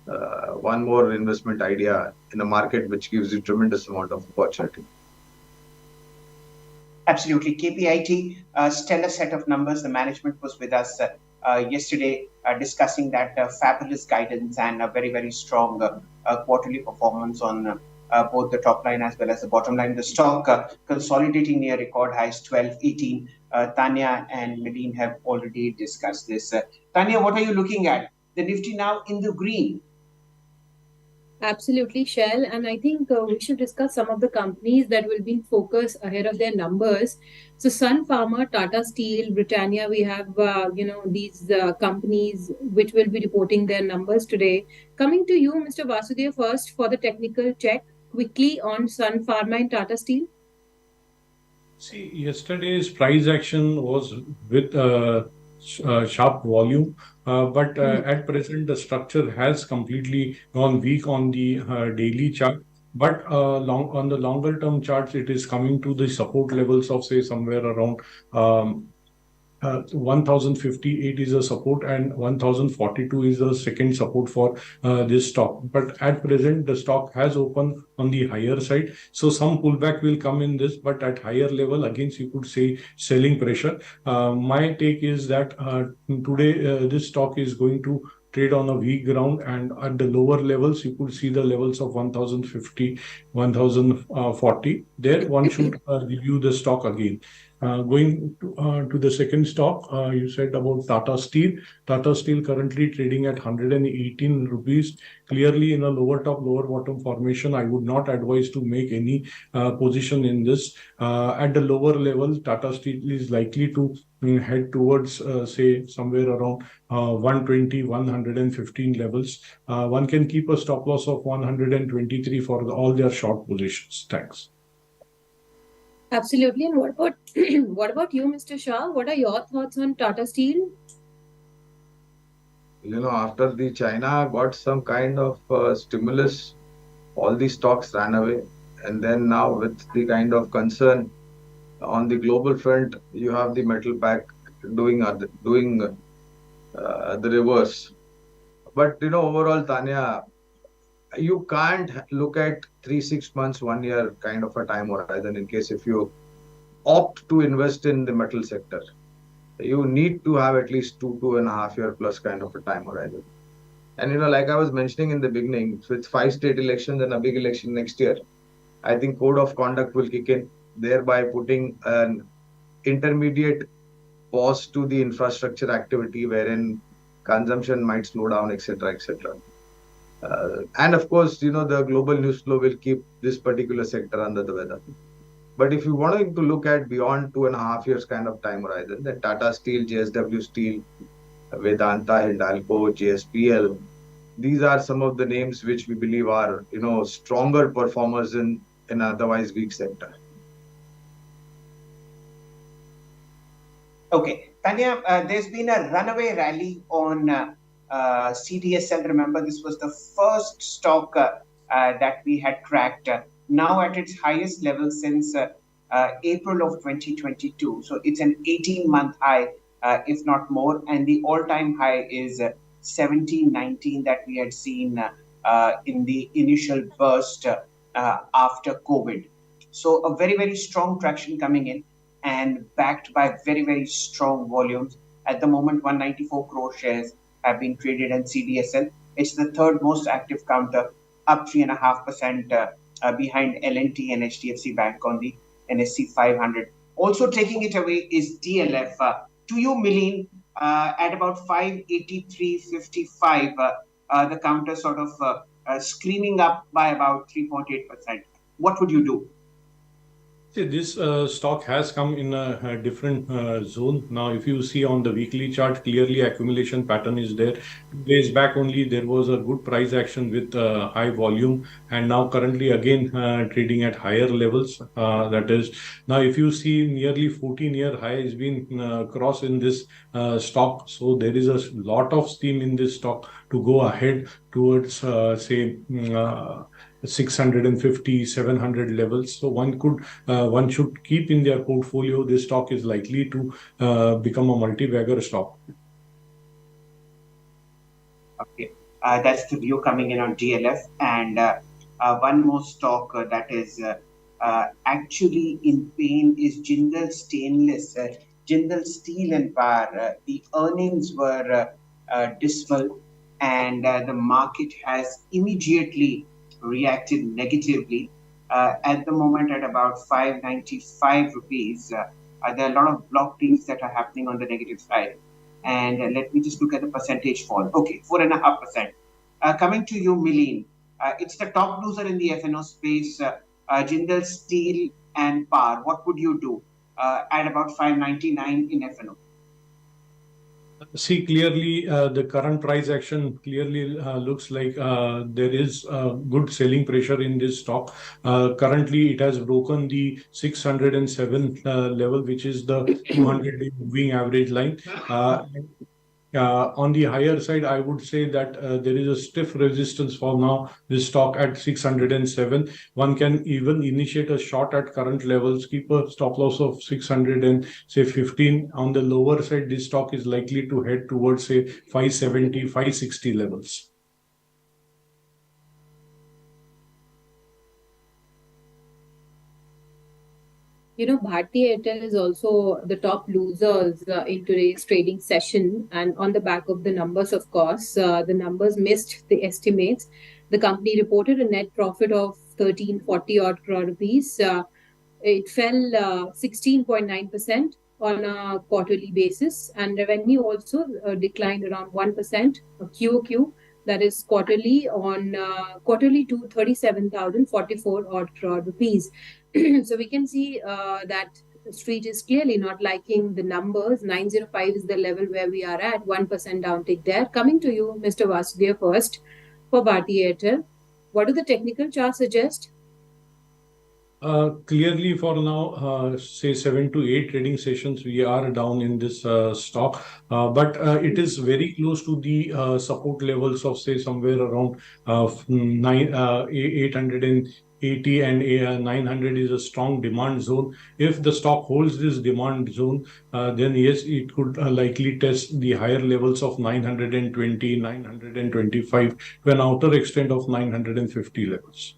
One more investment idea in a market which gives you tremendous amount of opportunity. Absolutely. KPIT, stellar set of numbers. The management was with us yesterday discussing that fabulous guidance and a very, very strong quarterly performance on both the top line as well as the bottom line. The stock consolidating near record highs, 12.18. Tanya and Milin have already discussed this. Tanya, what are you looking at? the Nifty now in the green. Absolutely, Shell. And I think we should discuss some of the companies that will be in focus ahead of their numbers. So, Sun Pharma, Tata Steel, Britannia, we have, these companies which will be reporting their numbers today. Coming to you, Mr. Vasudev, first for the technical check quickly on Sun Pharma and Tata Steel. See, yesterday's price action was with sharp volume, but at present the structure has completely gone weak on the daily chart. But long on the longer term charts, it is coming to the support levels of say somewhere around 1058 is a support and 1042 is the second support for this stock. But at present, the stock has opened on the higher side. So some pullback will come in this, but at higher level, again, you could say selling pressure. My take is that today this stock is going to trade on a weak ground, and at the lower levels you could see the levels of 1050, 1040. There one should review the stock again. Going to the second stock, you said about Tata Steel. Tata Steel currently trading at 118 rupees, clearly in a lower top, lower bottom formation. I would not advise to make any position in this. At the lower level, Tata Steel is likely to head towards, say, somewhere around 120, 115 levels. One can keep a stop loss of 123 for all their short positions. Thanks. Absolutely. And what about what about you, Mr. Shah? What are your thoughts on Tata Steel? After the China got some kind of stimulus, all the stocks ran away. And then now with the kind of concern on the global front, you have the metal pack doing the reverse. But overall, Tanya, you can't look at 3 6 months, 1 year kind of a time horizon in case if you opt to invest in the metal sector. You need to have at least 2 2.5 year plus kind of a time horizon. And like I was mentioning in the beginning, with 5 state elections and a big election next year, I think code of conduct will kick in, thereby putting an intermediate pause to the infrastructure activity wherein consumption might slow down, etc., etc. And of course, the global news flow will keep this particular sector under the weather. But if you wanted to look at beyond 2.5 years kind of time horizon, then Tata Steel, JSW Steel, Vedanta, Hindalco, JSPL, these are some of the names which we believe are, stronger performers in an otherwise weak sector. Okay, Tanya, there's been a runaway rally on CDSL. Remember, this was the first stock that we had tracked. Now at its highest level since April of 2022. So it's an 18-month high, if not more. And the all-time high is 1719 that we had seen in the initial burst after COVID. So a very, very strong traction coming in and backed by very, very strong volumes. At the moment, 194 crore shares have been traded in CDSL. It's the third most active counter, up 3.5% behind L&T and HDFC Bank on the NSE 500. Also taking it away is DLF. To you, Milene, at about 583.55, the counter sort of screaming up by about 3.8%. What would you do? See, this stock has come in a different zone. Now, if you see on the weekly chart, clearly accumulation pattern is there. 2 days back only, there was a good price action with high volume, and now currently again trading at higher levels. That is, now if you see nearly 14-year high has been crossed in this stock. So there is a lot of steam in this stock to go ahead towards, say, 650, 700 levels. So one should keep in their portfolio. This stock is likely to become a multi-bagger stock. Okay, that's the view coming in on DLF. And one more stock that is actually in pain is Jindal Stainless, Jindal Steel and Power. The earnings were dismal, and the market has immediately reacted negatively. At the moment, at about 595 rupees, there are a lot of block deals that are happening on the negative side. And let me just look at the percentage fall. Okay, 4.5%. Coming to you, Milene. It's the top loser in the FNO space. Jindal Steel and Power. What would you do at about 599 in FNO? See, clearly, the current price action clearly looks like there is good selling pressure in this stock. Currently, it has broken the 607 level, which is the 200-day moving average line. On the higher side, I would say that there is a stiff resistance for now. This stock at 607. One can even initiate a short at current levels, keep a stop loss of 600 and say 15. On the lower side, this stock is likely to head towards say 570, 560 levels. Bharti Airtel is also the top losers in today's trading session. And on the back of the numbers, of course, the numbers missed the estimates. The company reported a net profit of 1340 odd crore rupees. It fell 16.9% on a quarterly basis, and revenue also declined around 1% QOQ. That is quarterly to 37,044 odd crore rupees. So we can see that the street is clearly not liking the numbers. 905 is the level where we are at, 1% downtick there. Coming to you, Mr. Vasudev, first for Bharti Airtel. What do the technical charts suggest? Clearly, for now, say 7 to 8 trading sessions, we are down in this stock, but it is very close to the support levels of say somewhere around 880 and 900 is a strong demand zone. If the stock holds this demand zone, then yes, it could likely test the higher levels of 920, 925 to an outer extent of 950 levels.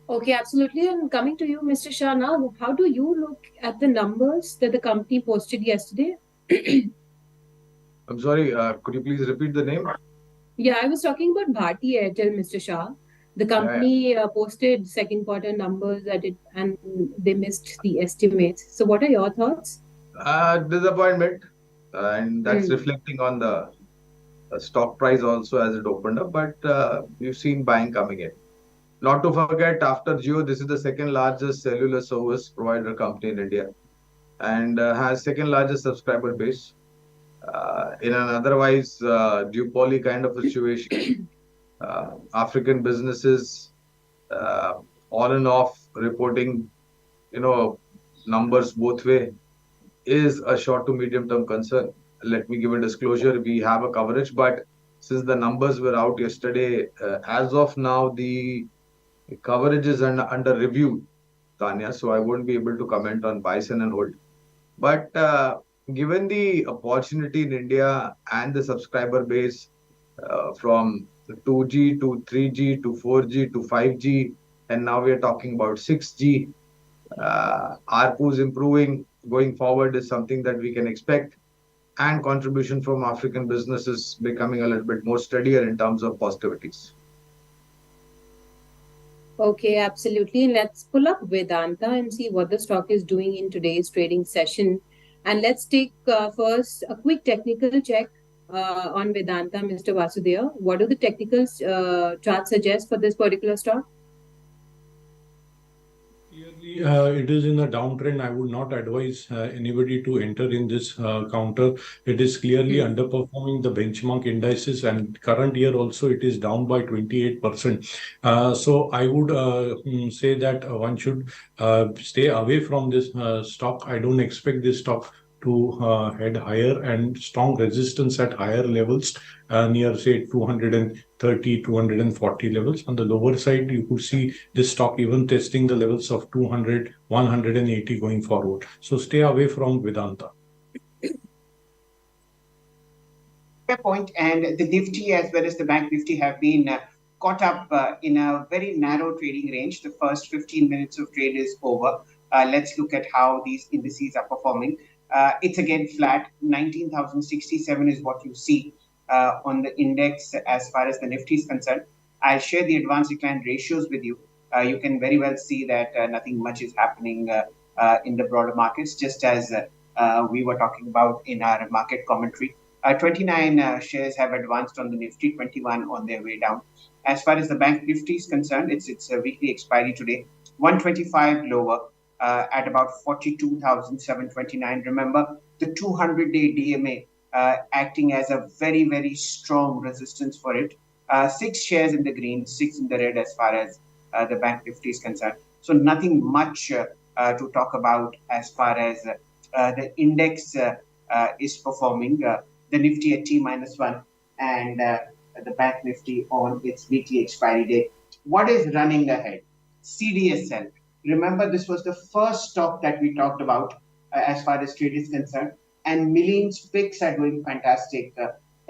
Okay, absolutely. And coming to you, Mr. Shah, now, how do you look at the numbers that the company posted yesterday? I'm sorry, could you please repeat the name? Yeah, I was talking about Bharti Airtel, Mr. Shah. The company posted second quarter numbers and they missed the estimates. So, what are your thoughts? Disappointment, and that's reflecting on the stock price also as it opened up. But we've seen buying coming in. Not to forget, after Jio, this is the second largest cellular service provider company in India, and has second largest subscriber base. In an otherwise duopoly kind of a situation, African businesses on and off reporting, numbers both way is a short to medium term concern. Let me give a disclosure. We have a coverage, but since the numbers were out yesterday, as of now, the coverage is under review, Tanya, so I won't be able to comment on buy, sell, and hold. But given the opportunity in India and the subscriber base from 2G to 3G to 4G to 5G, and now we are talking about 6G, ARPU is improving going forward is something that we can expect, and contribution from African businesses becoming a little bit more steadier in terms of positivities. Okay, absolutely. Let's pull up Vedanta and see what the stock is doing in today's trading session. And let's take first a quick technical check on Vedanta, Mr. Vasudeva. What do the technical charts suggest for this particular stock? Clearly, it is in a downtrend. I would not advise anybody to enter in this counter. It is clearly underperforming the benchmark indices, and current year also it is down by 28%. So I would say that one should stay away from this stock. I don't expect this stock to head higher, and strong resistance at higher levels near say 230, 240 levels. On the lower side, you could see this stock even testing the levels of 200, 180 going forward. So stay away from Vedanta. Fair point. And the Nifty as well as the Bank Nifty have been caught up in a very narrow trading range. The first 15 minutes of trade is over. Let's look at how these indices are performing. It's again flat. 19,067 is what you see on the index as far as the Nifty is concerned. I'll share the advanced decline ratios with you. You can very well see that nothing much is happening in the broader markets, just as we were talking about in our market commentary. 29 shares have advanced on the Nifty, 21 on their way down. As far as the bank Nifty is concerned, it's a weekly expiry today, 125 lower at about 42,729. Remember, the 200-day DMA acting as a very, very strong resistance for it. Six shares in the green, six in the red as far as the bank Nifty is concerned. So nothing much to talk about as far as the index is performing. The Nifty at T minus one and the bank Nifty on its weekly expiry date. What is running ahead? CDSL. Remember, this was the first stock that we talked about as far as trade is concerned. And Millions picks are doing fantastic.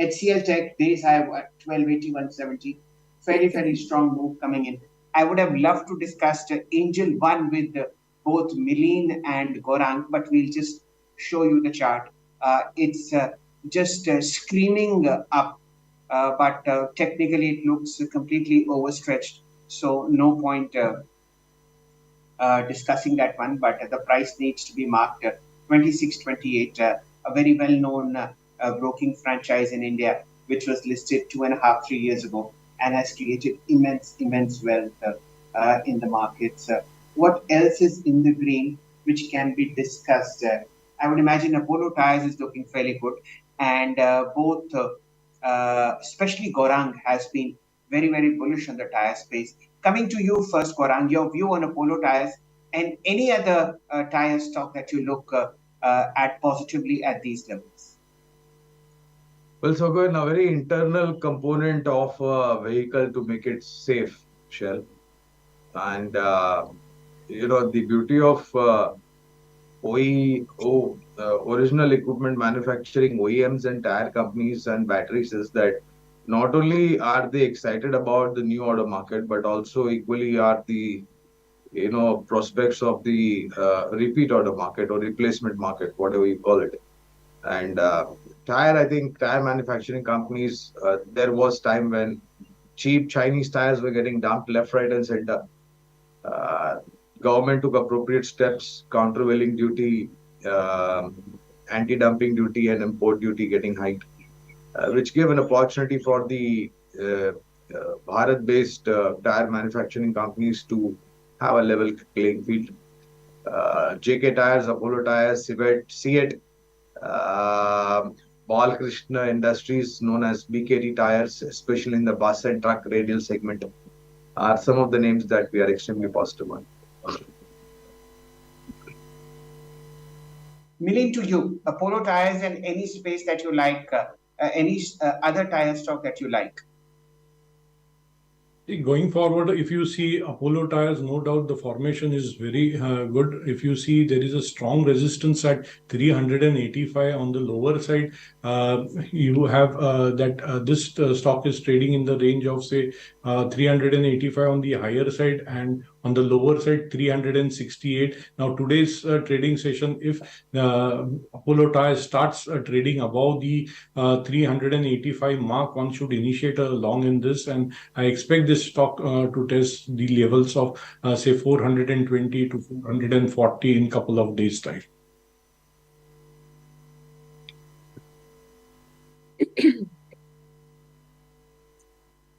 HCL Tech, days high at 1281.70. Very, very strong move coming in. I would have loved to discuss Angel One with both Milin and Gorang, but we'll just show you the chart. It's just screaming up, but technically it looks completely overstretched. So no point discussing that one, but the price needs to be marked 2628, a very well known broking franchise in India, which was listed 2.5, 3 years ago and has created immense wealth in the markets. What else is in the green which can be discussed? I would imagine Apollo Tyres is looking fairly good, and both, especially Gorang, has been very, very bullish on the tire space. Coming to you first, Gorang, your view on Apollo Tyres and any other tire stock that you look at positively at these levels. Well, so a very internal component of a vehicle to make it safe, Shell. And, the beauty of original equipment manufacturing OEMs and tire companies and batteries is that not only are they excited about the new auto market, but also equally are the prospects of the repeat auto market or replacement market, whatever you call it. And I think tire manufacturing companies, there was time when cheap Chinese tires were getting dumped left, right, and center. Government took appropriate steps, countervailing duty, anti-dumping duty, and import duty getting hiked, which gave an opportunity for the Bharat-based tire manufacturing companies to have a level playing field. JK Tires, Apollo Tires, Seat, Balkrishna Industries, known as BKT Tires, especially in the bus and truck radial segment, are some of the names that we are extremely positive on. Milling to you, Apollo Tires and any space that you like, any other tire stock that you like. Going forward, if you see Apollo Tyres, no doubt the formation is very good. If you see, there is a strong resistance at 385 on the lower side. You have that this stock is trading in the range of, say, 385 on the higher side, and on the lower side 368. Now today's trading session, if Apollo Tyres starts trading above the 385 mark, one should initiate a long in this, and I expect this stock to test the levels of say 420 to 440 in couple of days time.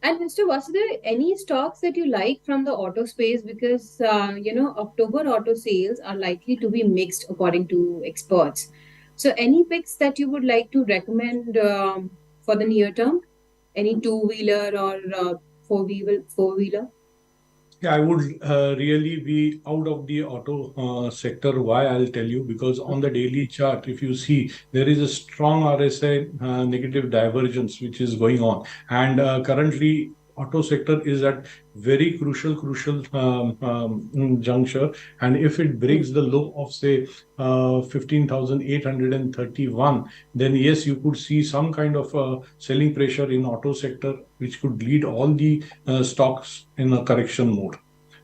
And Mr. Vasudev, any stocks that you like from the auto space? Because, October auto sales are likely to be mixed according to experts. So any picks that you would like to recommend for the near term? Any two-wheeler or four-wheeler? Yeah, I would really be out of the auto sector. Why? I'll tell you. Because on the daily chart, if you see, there is a strong RSI negative divergence which is going on, and currently auto sector is at very crucial juncture, and if it breaks the low of, say, 15,831, then yes, you could see some kind of selling pressure in auto sector, which could lead all the stocks in a correction mode.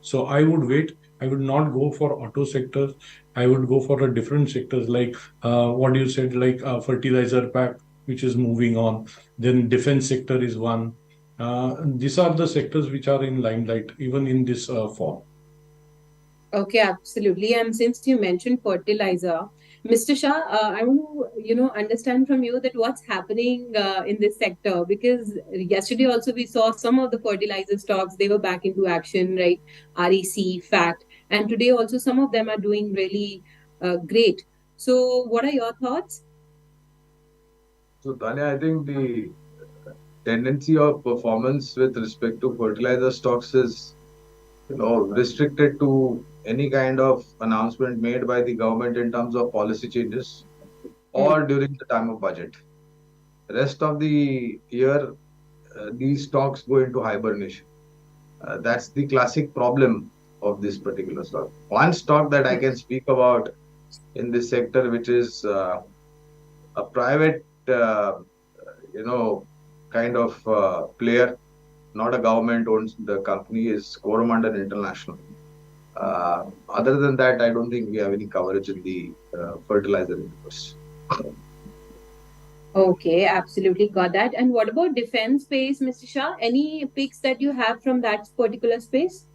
So I would wait. I would not go for auto sectors. I would go for a different sectors, like what you said, like fertilizer pack, which is moving on. Then defense sector is one. These are the sectors which are in limelight even in this fall. Okay, absolutely. And since you mentioned fertilizer, Mr. Shah, I want to, understand from you that what's happening in this sector, because yesterday also we saw some of the fertilizer stocks, they were back into action, right? REC, FACT, and today also some of them are doing really great. So, what are your thoughts? So, Tanya, I think the tendency of performance with respect to fertilizer stocks is, restricted to any kind of announcement made by the government in terms of policy changes Hmm. or during the time of budget. Rest of the year, these stocks go into hibernation. That's the classic problem of this particular stock. One stock that I can speak about in this sector, which is a private, you know, kind of player, not a government owns the company, is Coromandel International. Other than that, I don't think we have any coverage in the fertilizer universe. Okay, absolutely got that. And what about defense space, Mr. Shah? Any picks that you have from that particular space?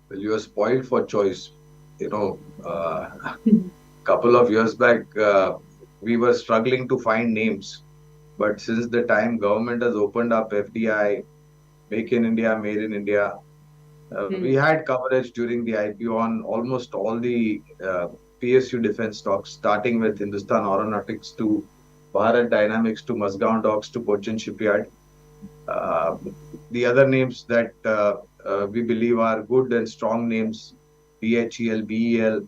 Well, you are spoiled for choice. Couple of years back, we were struggling to find names. But since the time government has opened up FDI, Make in India, Made in India, we Hmm. had coverage during the IPO on almost all the PSU defense stocks, starting with Hindustan Aeronautics to Bharat Dynamics to Mazgaon Docks to Cochin Shipyard. Uh, the other names that we believe are good and strong names, BHEL, BEL.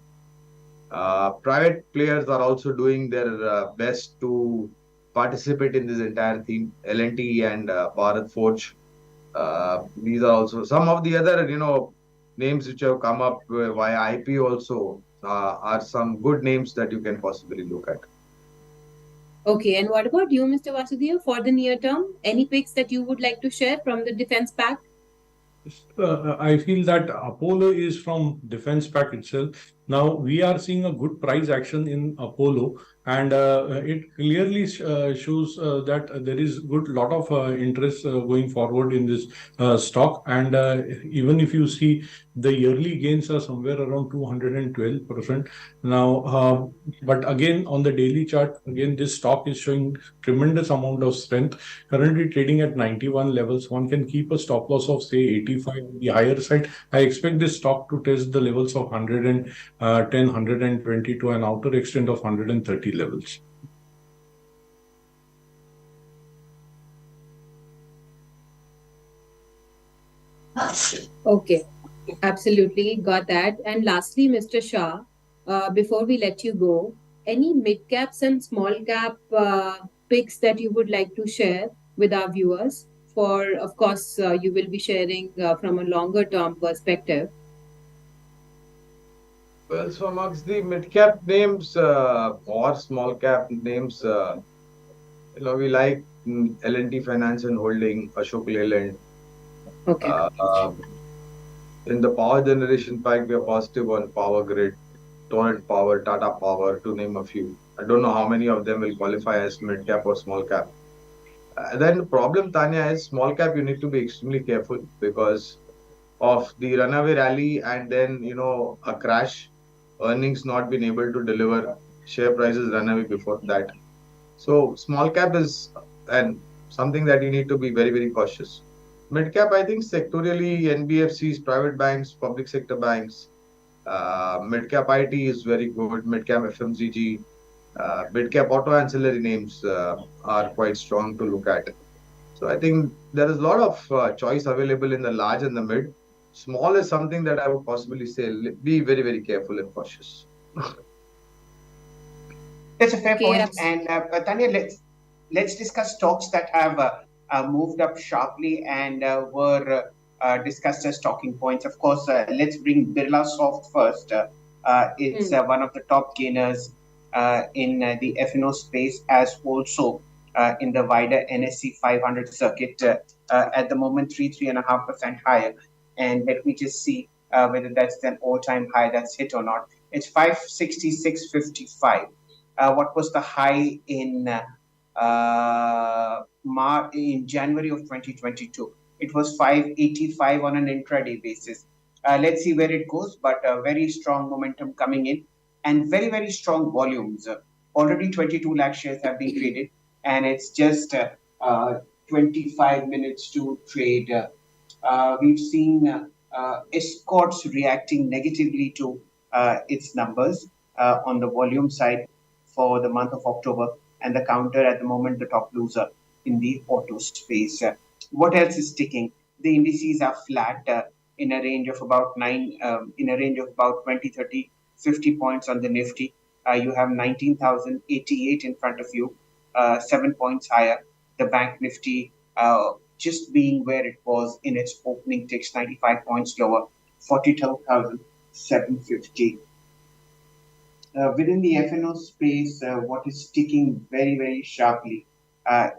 Private players are also doing their best to participate in this entire theme. L&T and Bharat Forge. These are also some of the other, names which have come up via IP also are some good names that you can possibly look at. Okay, and what about you, Mr. Vasudev, for the near term? Any picks that you would like to share from the defense pack? I feel that Apollo is from defense pack itself. Now we are seeing a good price action in Apollo, and it clearly shows that there is good lot of interest going forward in this stock. And even if you see, the yearly gains are somewhere around 212%. Now, but again on the daily chart, again this stock is showing tremendous amount of strength. Currently trading at 91 levels, one can keep a stop loss of say 85 on the higher side. I expect this stock to test the levels of 110, 120 to an outer extent of 130 levels. Okay, absolutely got that. And lastly, Mr. Shah, before we let you go, any mid caps and small cap picks that you would like to share with our viewers? For, of course, you will be sharing from a longer term perspective. Well, so amongst the mid cap names or small cap names, we like L&T Finance and Holding, Ashok Leyland. Okay. Uh, in the power generation pack, we are positive on Power Grid, Torrent Power, Tata Power, to name a few. I don't know how many of them will qualify as mid cap or small cap. Then the problem, Tanya, is small cap. You need to be extremely careful because of the runaway rally and then a crash, earnings not been able to deliver, share prices run away before that. So small cap is and something that you need to be very very cautious. Mid cap, I think sectorially, NBFCs, private banks, public sector banks. Mid cap IT is very good. Mid cap FMCG, mid cap auto ancillary names are quite strong to look at. So I think there is a lot of choice available in the large and the mid. Small is something that I would possibly say be very very careful and cautious. That's a fair Okay, point. And Tanya, let's discuss stocks that have moved up sharply and were discussed as talking points. Of course, let's bring Birla Soft first. It's hmm. one of the top gainers in the FNO space, as also in the wider NSE 500 circuit. At the moment, 3.5% higher. And let me just see whether that's an all-time high that's hit or not. It's 566.55. What was the high in January of 2022? It was 585 on an intraday basis. Let's see where it goes, but very strong momentum coming in. and very, very strong volumes. Already 22 lakh shares have been traded, and it's just 25 minutes to trade. We've seen escorts reacting negatively to its numbers on the volume side for the month of October, and the counter at the moment the top loser in the auto space. What else is sticking? The indices are flat in a range of about in a range of about 20, 30, 50 points on the Nifty. You have 19,088 in front of you, 7 points higher. The Bank Nifty just being where it was in its opening ticks, 95 points lower, 42,750. Within the FNO space, what is sticking very, very sharply,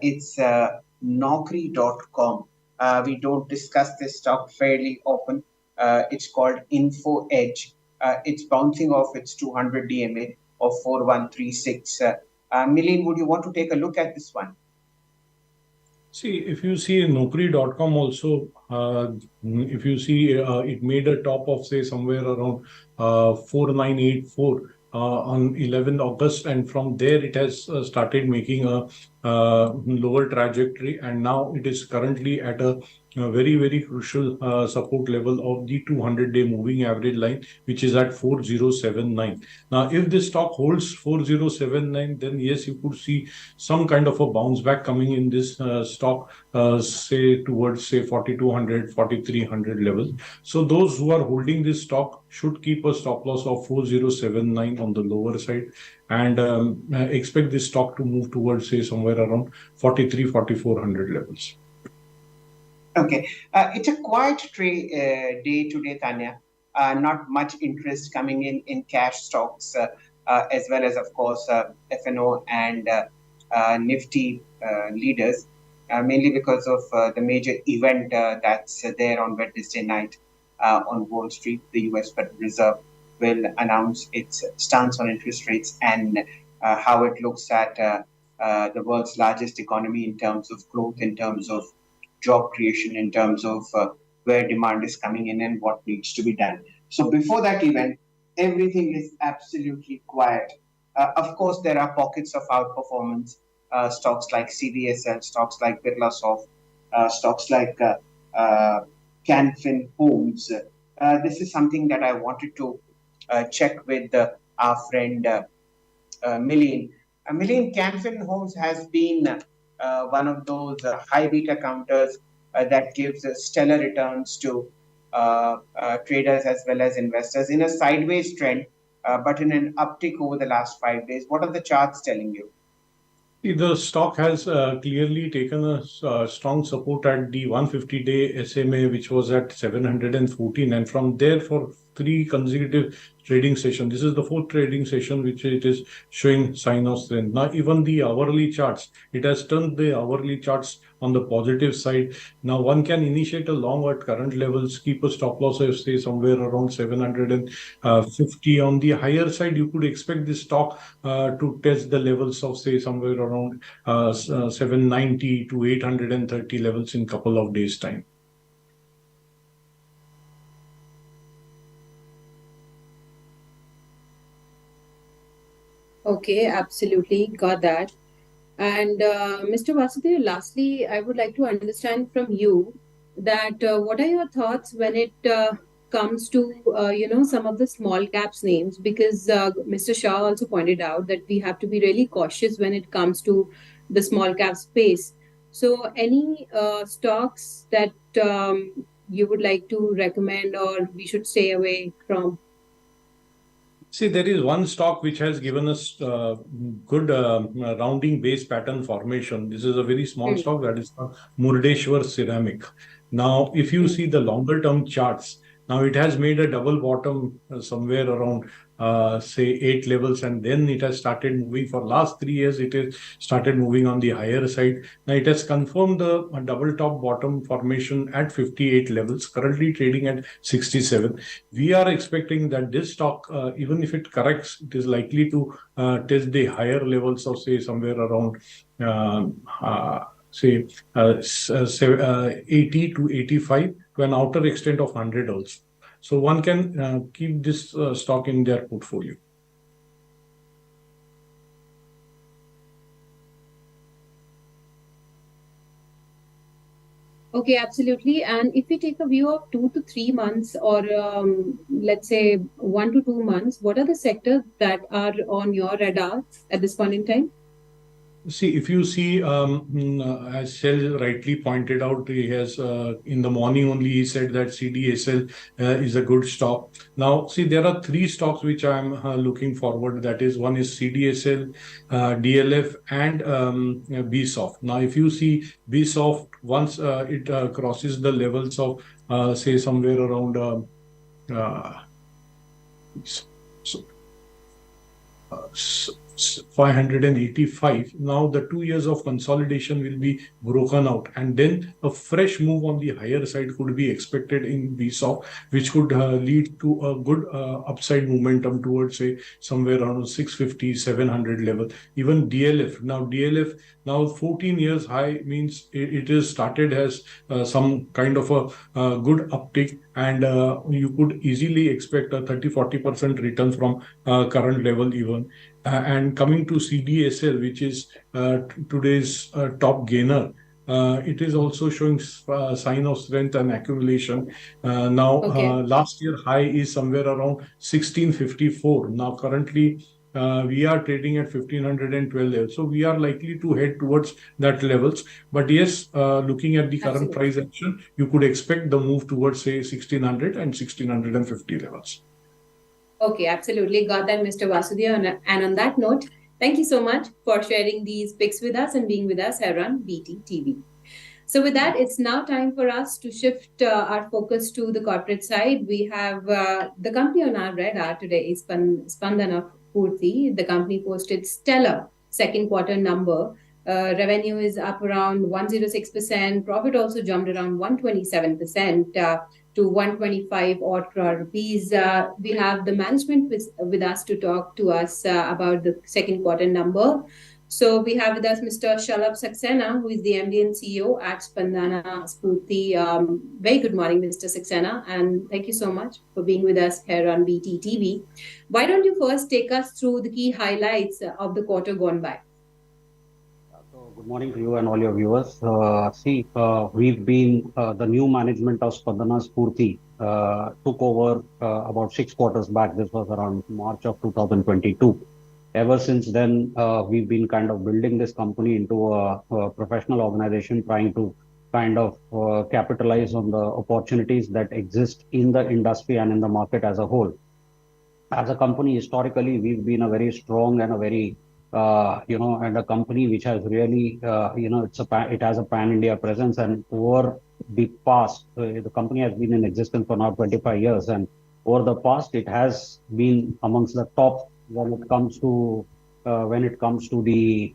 it's Naukri.com. We don't discuss this stock fairly often. It's called Info Edge. It's bouncing off its 200 DMA of 4136. Milene, would you want to take a look at this one? See, if you see Naukri.com also, if you see it made a top of say somewhere around 4984 on 11th August, and from there it has started making a lower trajectory, and now it is currently at a very, very crucial support level of the 200-day moving average line, which is at 4079. Now, if this stock holds 4079, then yes, you could see some kind of a bounce back coming in this stock, say towards say 4200, 4300 levels. So those who are holding this stock should keep a stop loss of 4079 on the lower side, and expect this stock to move towards say somewhere around 43, 4400 levels. Okay, it's a quiet day today, Tanya. Not much interest coming in cash stocks, as well as, of course, FNO and Nifty leaders, mainly because of the major event that's there on Wednesday night on Wall Street. The US Federal Reserve will announce its stance on interest rates and how it looks at the world's largest economy in terms of growth, in terms of job creation, in terms of where demand is coming in and what needs to be done. So before that event, everything is absolutely quiet. Of course, there are pockets of outperformance, stocks like CDSL, stocks like Birlasoft, stocks like Canfin Homes. This is something that I wanted to check with our friend Milene. Milene, Canfin Homes has been one of those high beta counters that gives stellar returns to traders as well as investors in a sideways trend, but in an uptick over the last 5 days. What are the charts telling you? The stock has clearly taken a strong support at the 150-day SMA, which was at 714, and from there for three consecutive trading sessions. This is the fourth trading session which it is showing sign of strength. Now, even the hourly charts, it has turned the hourly charts on the positive side. Now, one can initiate a long at current levels, keep a stop loss of say somewhere around 750. On the higher side, you could expect this stock to test the levels of say somewhere around 790 to 830 levels in couple of days time. Okay, absolutely got that. And Mr. Vasudev, lastly, I would like to understand from you that what are your thoughts when it comes to some of the small caps names? Because Mr. Shah also pointed out that we have to be really cautious when it comes to the small cap space. So, any stocks that you would like to recommend or we should stay away from? See, there is one stock which has given us good rounding base pattern formation. This is a very small stock, that is Murdeshwar Ceramic. Now, if you see the longer term charts, now it has made a double bottom somewhere around say 8 levels, and then it has started moving. For last 3 years it has started moving on the higher side. Now it has confirmed the double top bottom formation at 58 levels, currently trading at 67. We are expecting that this stock, even if it corrects, it is likely to test the higher levels of say somewhere around say 80 to 85 to an outer extent of 100 also. So one can keep this stock in their portfolio. Okay, absolutely. And if we take a view of 2 to 3 months, or let's say 1 to 2 months, what are the sectors that are on your radar at this point in time? See, if you see, as Shell rightly pointed out, he has in the morning only he said that CDSL is a good stock. Now, see, there are three stocks which I'm looking forward. That is, one is CDSL, DLF, and BSoft. Now, if you see BSoft, once it crosses the levels of say somewhere around uh, so 585. Now the 2 years of consolidation will be broken out, and then a fresh move on the higher side could be expected in BSOP, which could lead to a good upside momentum towards, say, somewhere around 650, 700 level. Even DLF. Now DLF, now 14 years high means it is started as some kind of a good uptick, and you could easily expect a 30-40% return from current level even. And coming to CDSL, which is today's top gainer, it is also showing sign of strength and accumulation. Now, Okay, last year high is somewhere around 1654. Now, currently, we are trading at 1512 levels. So we are likely to head towards that levels. But yes, looking at the current absolutely. price action, you could expect the move towards, say, 1600 and 1650 levels. Okay, absolutely. Got that, Mr. Vasudev. And on that note, thank you so much for sharing these picks with us and being with us here on BTTV. So, with that, it's now time for us to shift our focus to the corporate side. We have the company on our radar today is Spandana Purti. The company posted stellar second quarter number. Revenue is up around 106%. Profit also jumped around 127% to 125 odd crore rupees. We have the management with us to talk to us about the second quarter number. So we have with us Mr. Shalabh Saxena, who is the MD and CEO at Spandana Spurti. Very good morning, Mr. Saxena, and thank you so much for being with us here on BTTV. Why don't you first take us through the key highlights of the quarter gone by? So good morning to you and all your viewers. We've been the new management of Spandana Spurti took over about 6 quarters back. This was around March of 2022. Ever since then, we've been kind of building this company into a professional organization, trying to kind of capitalize on the opportunities that exist in the industry and in the market as a whole. As a company, historically, we've been a very strong and a very and a company which has really, it has a pan-India presence. And over the past, the company has been in existence for now 25 years, and over the past, it has been amongst the top when it comes to the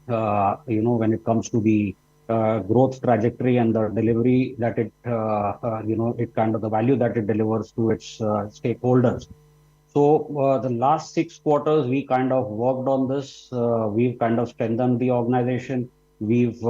growth trajectory and the delivery that it kind of the value that it delivers to its stakeholders. So the last 6 quarters, we kind of worked on this. We've kind of strengthened the organization. We've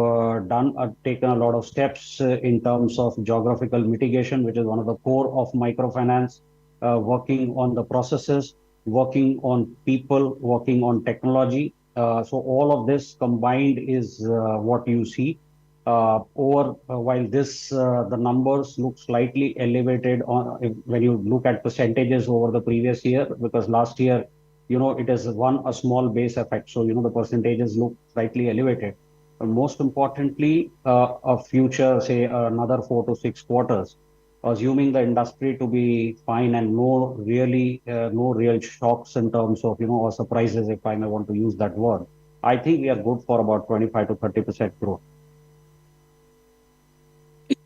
taken a lot of steps in terms of geographical mitigation, which is one of the core of microfinance, working on the processes, working on people, working on technology. So all of this combined is what you see. While the numbers look slightly elevated when you look at percentages over the previous year, because last year, it has a small base effect. So, the percentages look slightly elevated. But most importantly, a future, say, another 4 to 6 quarters, assuming the industry to be fine and no real shocks in terms of, or surprises, if I may want to use that word, I think we are good for about 25 to 30% growth.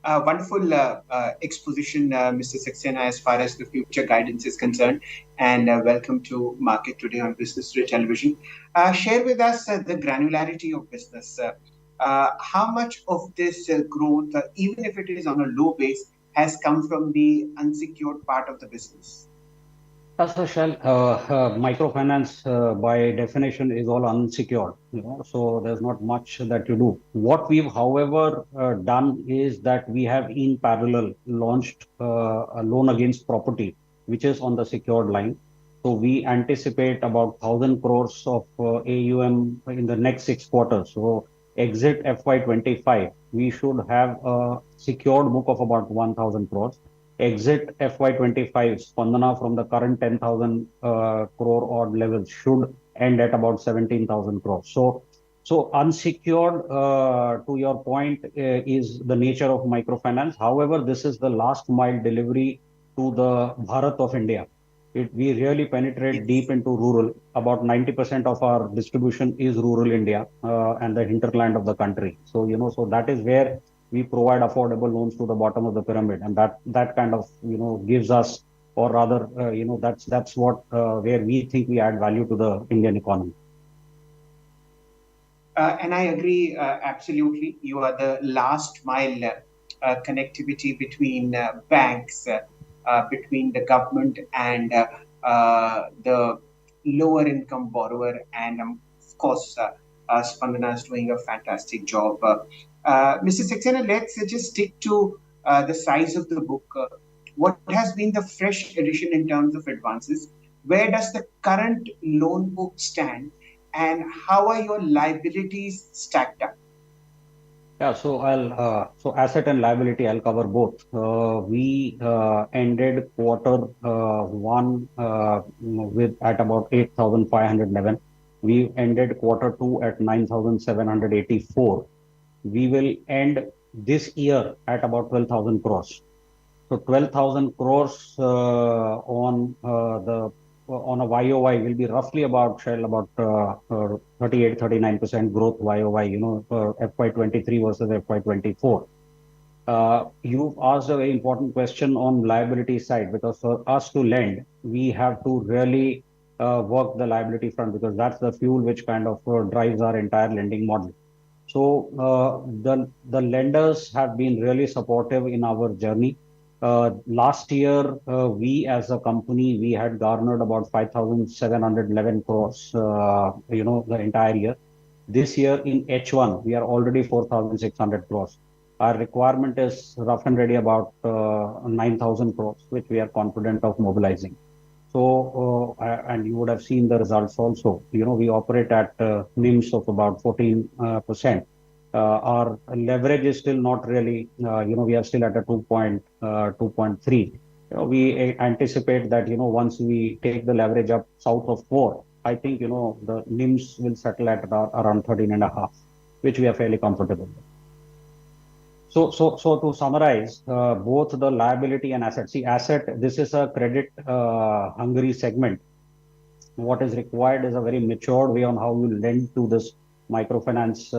Wonderful exposition, Mr. Saxena, as far as the future guidance is concerned. And welcome to Market Today on Business Today Television. Share with us the granularity of business. How much of this growth, even if it is on a low base, has come from the unsecured part of the business? Microfinance by definition is all unsecured, so there's not much that you do. What we've, however, done is that we have in parallel launched a loan against property, which is on the secured line. So we anticipate about 1,000 crores of AUM in the next 6 quarters. So exit FY25, we should have a secured book of about 1,000 crores. Exit FY25 Spandana from the current 10,000 crore odd level should end at about 17,000 crores. So unsecured, to your point, is the nature of microfinance. However, this is the last mile delivery to the Bharat of India. We really penetrate deep Yes. into rural. About 90% of our distribution is rural India and the hinterland of the country. So, so that is where we provide affordable loans to the bottom of the pyramid, and that kind of gives us, or rather, that's what where we think we add value to the Indian economy. And I agree absolutely. You are the last mile connectivity between banks, between the government and the lower income borrower. And of course, Spandana is doing a fantastic job. Mr. Saxena, let's just stick to the size of the book. What has been the fresh edition in terms of advances? Where does the current loan book stand? And how are your liabilities stacked up? Yeah, so so asset and liability, I'll cover both. We ended quarter one with at about 8,511. We ended quarter two at 9,784. We will end this year at about 12,000 crores. So 12,000 crores on a YOY will be roughly about, Shell, about 38, 39% growth YOY, FY23 versus FY24. You've asked a very important question on liability side, because for us to lend, we have to really work the liability front, because that's the fuel which kind of drives our entire lending model. So the lenders have been really supportive in our journey. Last year, we as a company, we had garnered about 5,711 crores, the entire year. This year in H1, we are already 4,600 crores. Our requirement is rough and ready about 9,000 crores, which we are confident of mobilizing. So, and you would have seen the results also. We operate at NIMs of about 14%. Our leverage is still not really, we are still at a 2.3. We anticipate that, once we take the leverage up south of 4, I think, the NIMs will settle at around 13 and a half, which we are fairly comfortable with. So to summarize, both the liability and asset. See, asset, this is a credit hungry segment. What is required is a very matured way on how you lend to this microfinance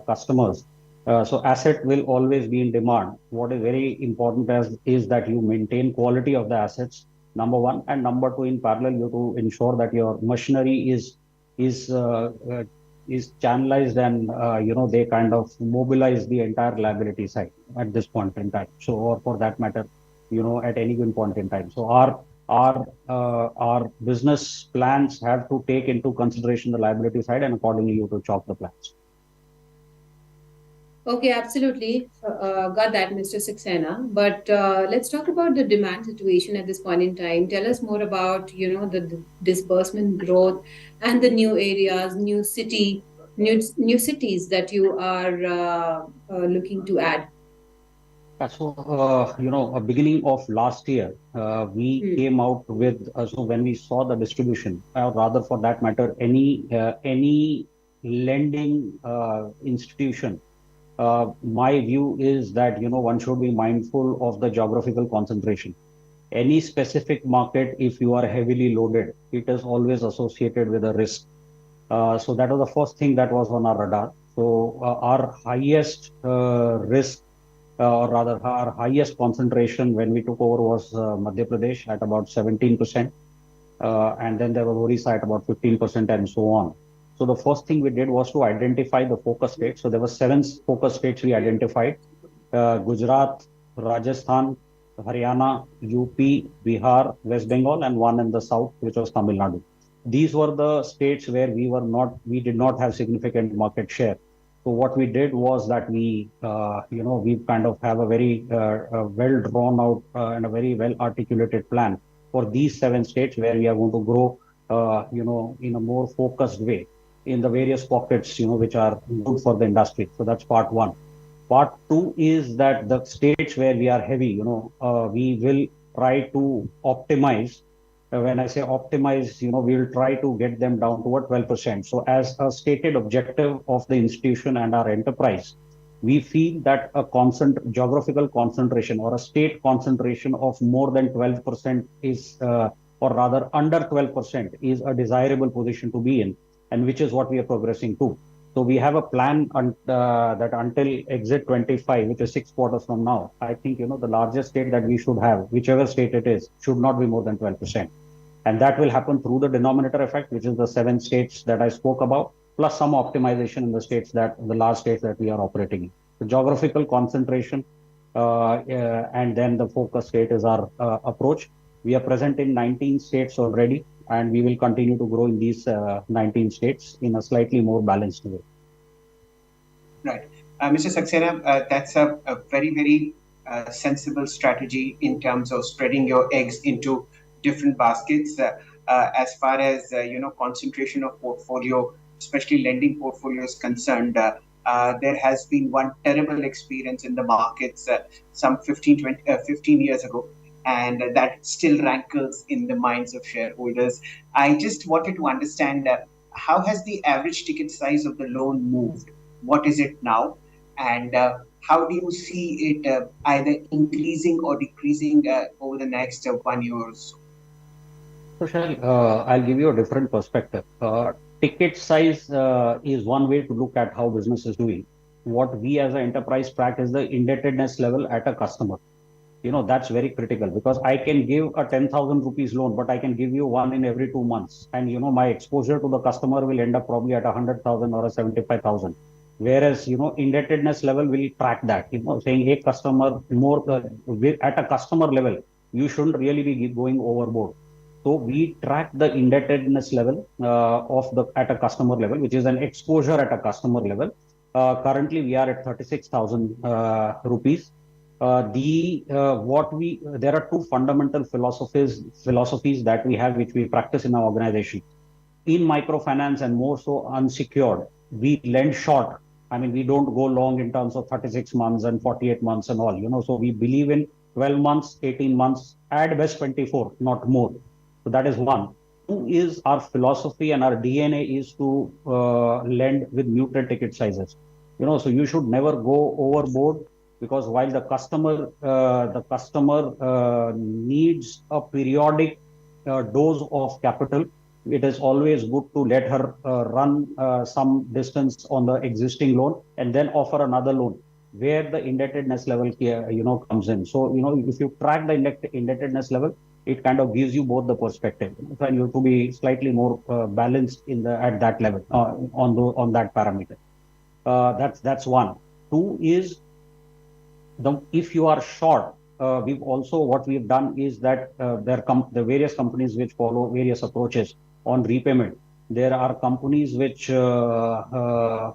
customers. So asset will always be in demand. What is very important is that you maintain quality of the assets, number one, and number two, in parallel, you have to ensure that your machinery is uh, uh, is channelized, and they kind of mobilize the entire liability side at this point in time. So, or for that matter, at any given point in time. So our business plans have to take into consideration the liability side, and accordingly you to chalk the plans. Okay, absolutely. Got that, Mr. Saxena. But let's talk about the demand situation at this point in time. Tell us more about, the disbursement growth and the new areas, new cities that you are looking to add. Yeah, so, beginning of last year, we Hmm. came out with, so when we saw the distribution, or rather for that matter, any lending institution, my view is that, one should be mindful of the geographical concentration. Any specific market, if you are heavily loaded, it is always associated with a risk. So that was the first thing that was on our radar. So our highest risk, or rather our highest concentration when we took over was Madhya Pradesh at about 17%. And then there was Orissa at about 15% and so on. So the first thing we did was to identify the focus states. So there were seven focus states we identified: Gujarat, Rajasthan, Haryana, UP, Bihar, West Bengal, and one in the south, which was Tamil Nadu. These were the states where we did not have significant market share. So what we did was that we kind of have a very well drawn out and a very well articulated plan for these seven states where we are going to grow, in a more focused way in the various pockets, which are good for the industry. So that's part one. Part two is that the states where we are heavy, we will try to optimize. When I say optimize, we will try to get them down to a 12%. So as a stated objective of the institution and our enterprise, we feel that a geographical concentration or a state concentration of more than 12% is, or rather under 12% is a desirable position to be in, and which is what we are progressing to. So we have a plan that until exit 25, which is 6 quarters from now, I think, the largest state that we should have, whichever state it is, should not be more than 12%. And that will happen through the denominator effect, which is the 7 states that I spoke about, plus some optimization in the large states that we are operating in. The geographical concentration and then the focus state is our approach. We are present in 19 states already, and we will continue to grow in these 19 states in a slightly more balanced way. Right. Mr. Saxena, that's a very, very sensible strategy in terms of spreading your eggs into different baskets. As far as, concentration of portfolio, especially lending portfolio is concerned, there has been one terrible experience in the markets some 15 years ago, and that still rankles in the minds of shareholders. I just wanted to understand how has the average ticket size of the loan moved? What is it now? And how do you see it either increasing or decreasing over the next 1 year or so? So, I'll give you a different perspective. Ticket size is one way to look at how business is doing. What we as an enterprise track is the indebtedness level at a customer. That's very critical, because I can give a 10,000 rupees loan, but I can give you one in every 2 months. And, my exposure to the customer will end up probably at 100,000 or a 75,000. Whereas, indebtedness level will track that, saying a customer more at a customer level, you shouldn't really be going overboard. So we track the indebtedness level at a customer level, which is an exposure at a customer level. Currently, we are at 36,000 rupees. There are two fundamental philosophies that we have, which we practice in our organization. In microfinance, and more so unsecured, we lend short. I mean, we don't go long in terms of 36 months and 48 months and all, so we believe in 12 months, 18 months, at best 24, not more. So that is one. Two is our philosophy and our DNA is to lend with muted ticket sizes. So you should never go overboard, because while the customer needs a periodic dose of capital, it is always good to let her run some distance on the existing loan and then offer another loan where the indebtedness level comes in. So if you track the indebtedness level, it kind of gives you both the perspective, and you have to be slightly more balanced at that level on that parameter. That's one. Two is, if you are short, what we've done is that the various companies which follow various approaches on repayment. There are companies which offer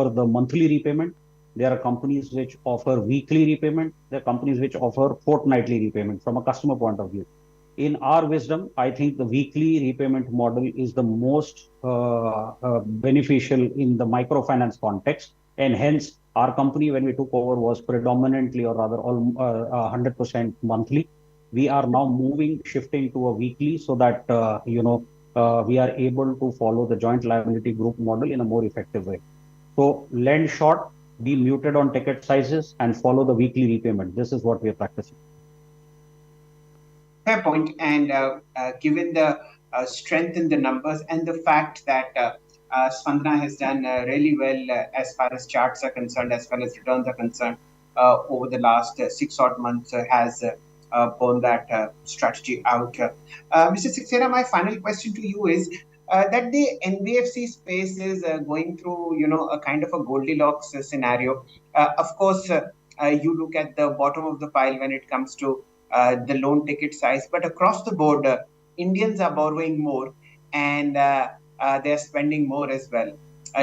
the monthly repayment. There are companies which offer weekly repayment. There are companies which offer fortnightly repayment from a customer point of view. In our wisdom, I think the weekly repayment model is the most beneficial in the microfinance context, and hence our company, when we took over, was predominantly, or rather 100% monthly. We are now shifting to a weekly, so that we are able to follow the joint liability group model in a more effective way. So lend short, be muted on ticket sizes, and follow the weekly repayment. This is what we are practicing. Fair point. And given the strength in the numbers and the fact that Spandana has done really well as far as charts are concerned, as far as returns are concerned, over the last 6 odd months, has borne that strategy out. Mr. Saxena, my final question to you is that the NBFC space is going through, a kind of a Goldilocks scenario. Of course, you look at the bottom of the pile when it comes to the loan ticket size, but across the board, Indians are borrowing more, and they're spending more as well.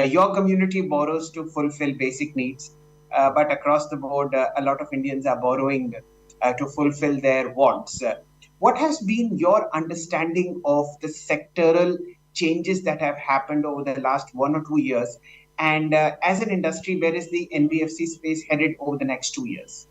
Your community borrows to fulfill basic needs, but across the board, a lot of Indians are borrowing to fulfill their wants. What has been your understanding of the sectoral changes that have happened over the last 1 or 2 years, And as an industry, where is the NBFC space headed over the next 2 years?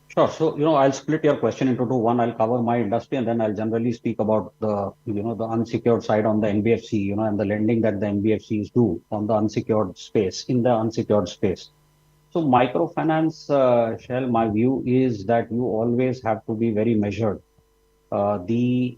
Sure. So, I'll split your question into two. One, I'll cover my industry, and then I'll generally speak about the unsecured side on the NBFC, and the lending that the NBFCs do on the unsecured space, in the unsecured space. So microfinance, Shell, my view is that you always have to be very measured. The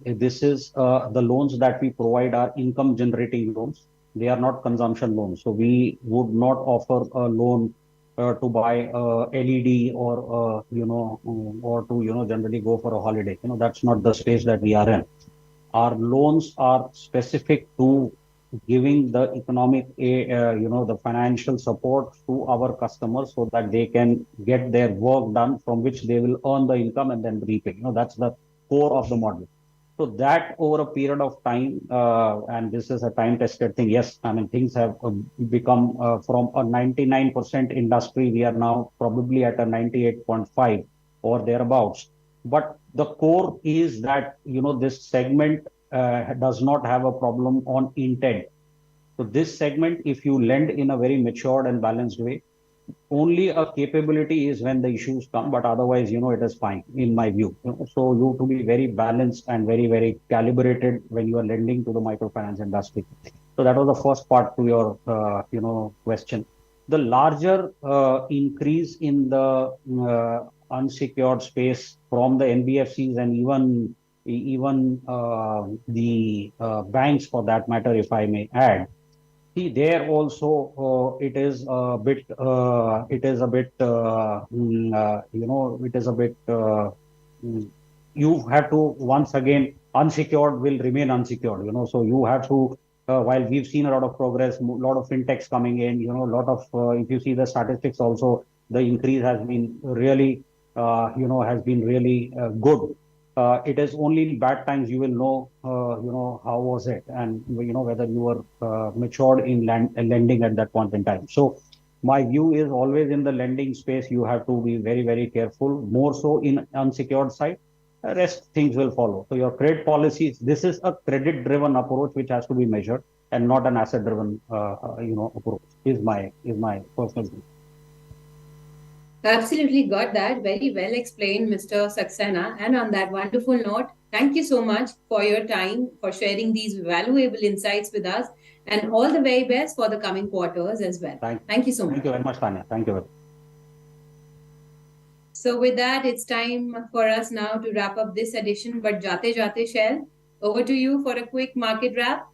loans that we provide are income generating loans. They are not consumption loans. So we would not offer a loan to buy LED or or to generally go for a holiday. That's not the space that we are in. Our loans are specific to giving the the financial support to our customers so that they can get their work done from which they will earn the income and then repay. That's the core of the model. So that over a period of time, and this is a time-tested thing. Yes, I mean things have become from a 99% industry, we are now probably at a 98.5 or thereabouts. But the core is that this segment does not have a problem on intent. So this segment, if you lend in a very matured and balanced way, only a capability is when the issues come, but otherwise, it is fine in my view. So you have to be very balanced and very, very calibrated when you are lending to the microfinance industry. So that was the first part to your, question. The larger increase in the unsecured space from the NBFCs and even the banks, for that matter, if I may add. See, there also it is a bit, it is a bit, it is a bit, you have to, once again, unsecured will remain unsecured, so you have to, while we've seen a lot of progress, a lot of fintechs coming in, a lot of, if you see the statistics also, the increase has been really, has been really good. It is only in bad times you will know, how was it, and whether you were matured in lending at that point in time. So my view is always in the lending space, you have to be very, very careful, more so in unsecured side. Rest things will follow. So your credit policies, this is a credit-driven approach which has to be measured and not an asset-driven, approach. Is my personal view. Absolutely got that. Very well explained, Mr. Saxena. And on that wonderful note, thank you so much for your time, for sharing these valuable insights with us, and all the very best for the coming quarters as well. Thank you so much. Thank you very much, Tanya. Thank you very much. So with that, it's time for us now to wrap up this edition. But Jate Jate Shail, over to you for a quick market wrap.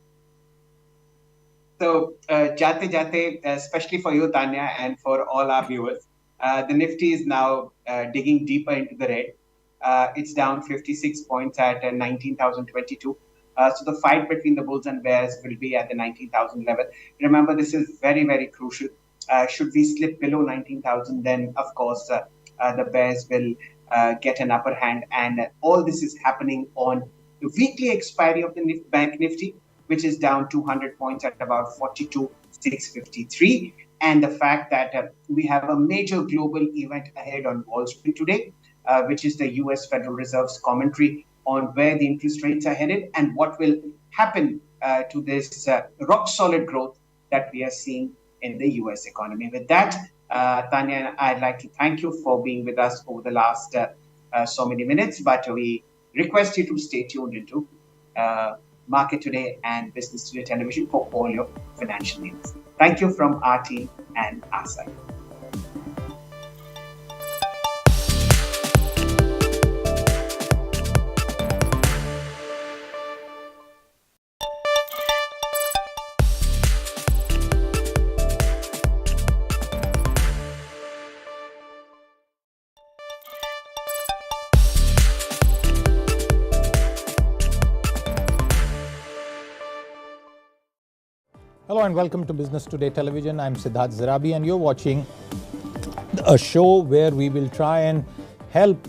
So, Jate Jate, especially for you, Tanya, and for all our viewers, the Nifty is now digging deeper into the red. It's down 56 points at 19,022. So the fight between the bulls and bears will be at the 19,000 level. Remember, this is very, very crucial. Should we slip below 19,000, then of course the bears will get an upper hand. And all this is happening on the weekly expiry of the Bank Nifty, which is down 200 points at about 42,653. And the fact that we have a major global event ahead on Wall Street today, which is the US Federal Reserve's commentary on where the interest rates are headed and what will happen to this rock-solid growth that we are seeing in the US economy. With that, Tanya, I'd like to thank you for being with us over the last so many minutes, but we request you to stay tuned into Market Today and Business Today Television for all your financial needs. Thank you from our team and our side. Hello and welcome to Business Today Television. I'm Siddharth Zarabi and you're watching a show where we will try and help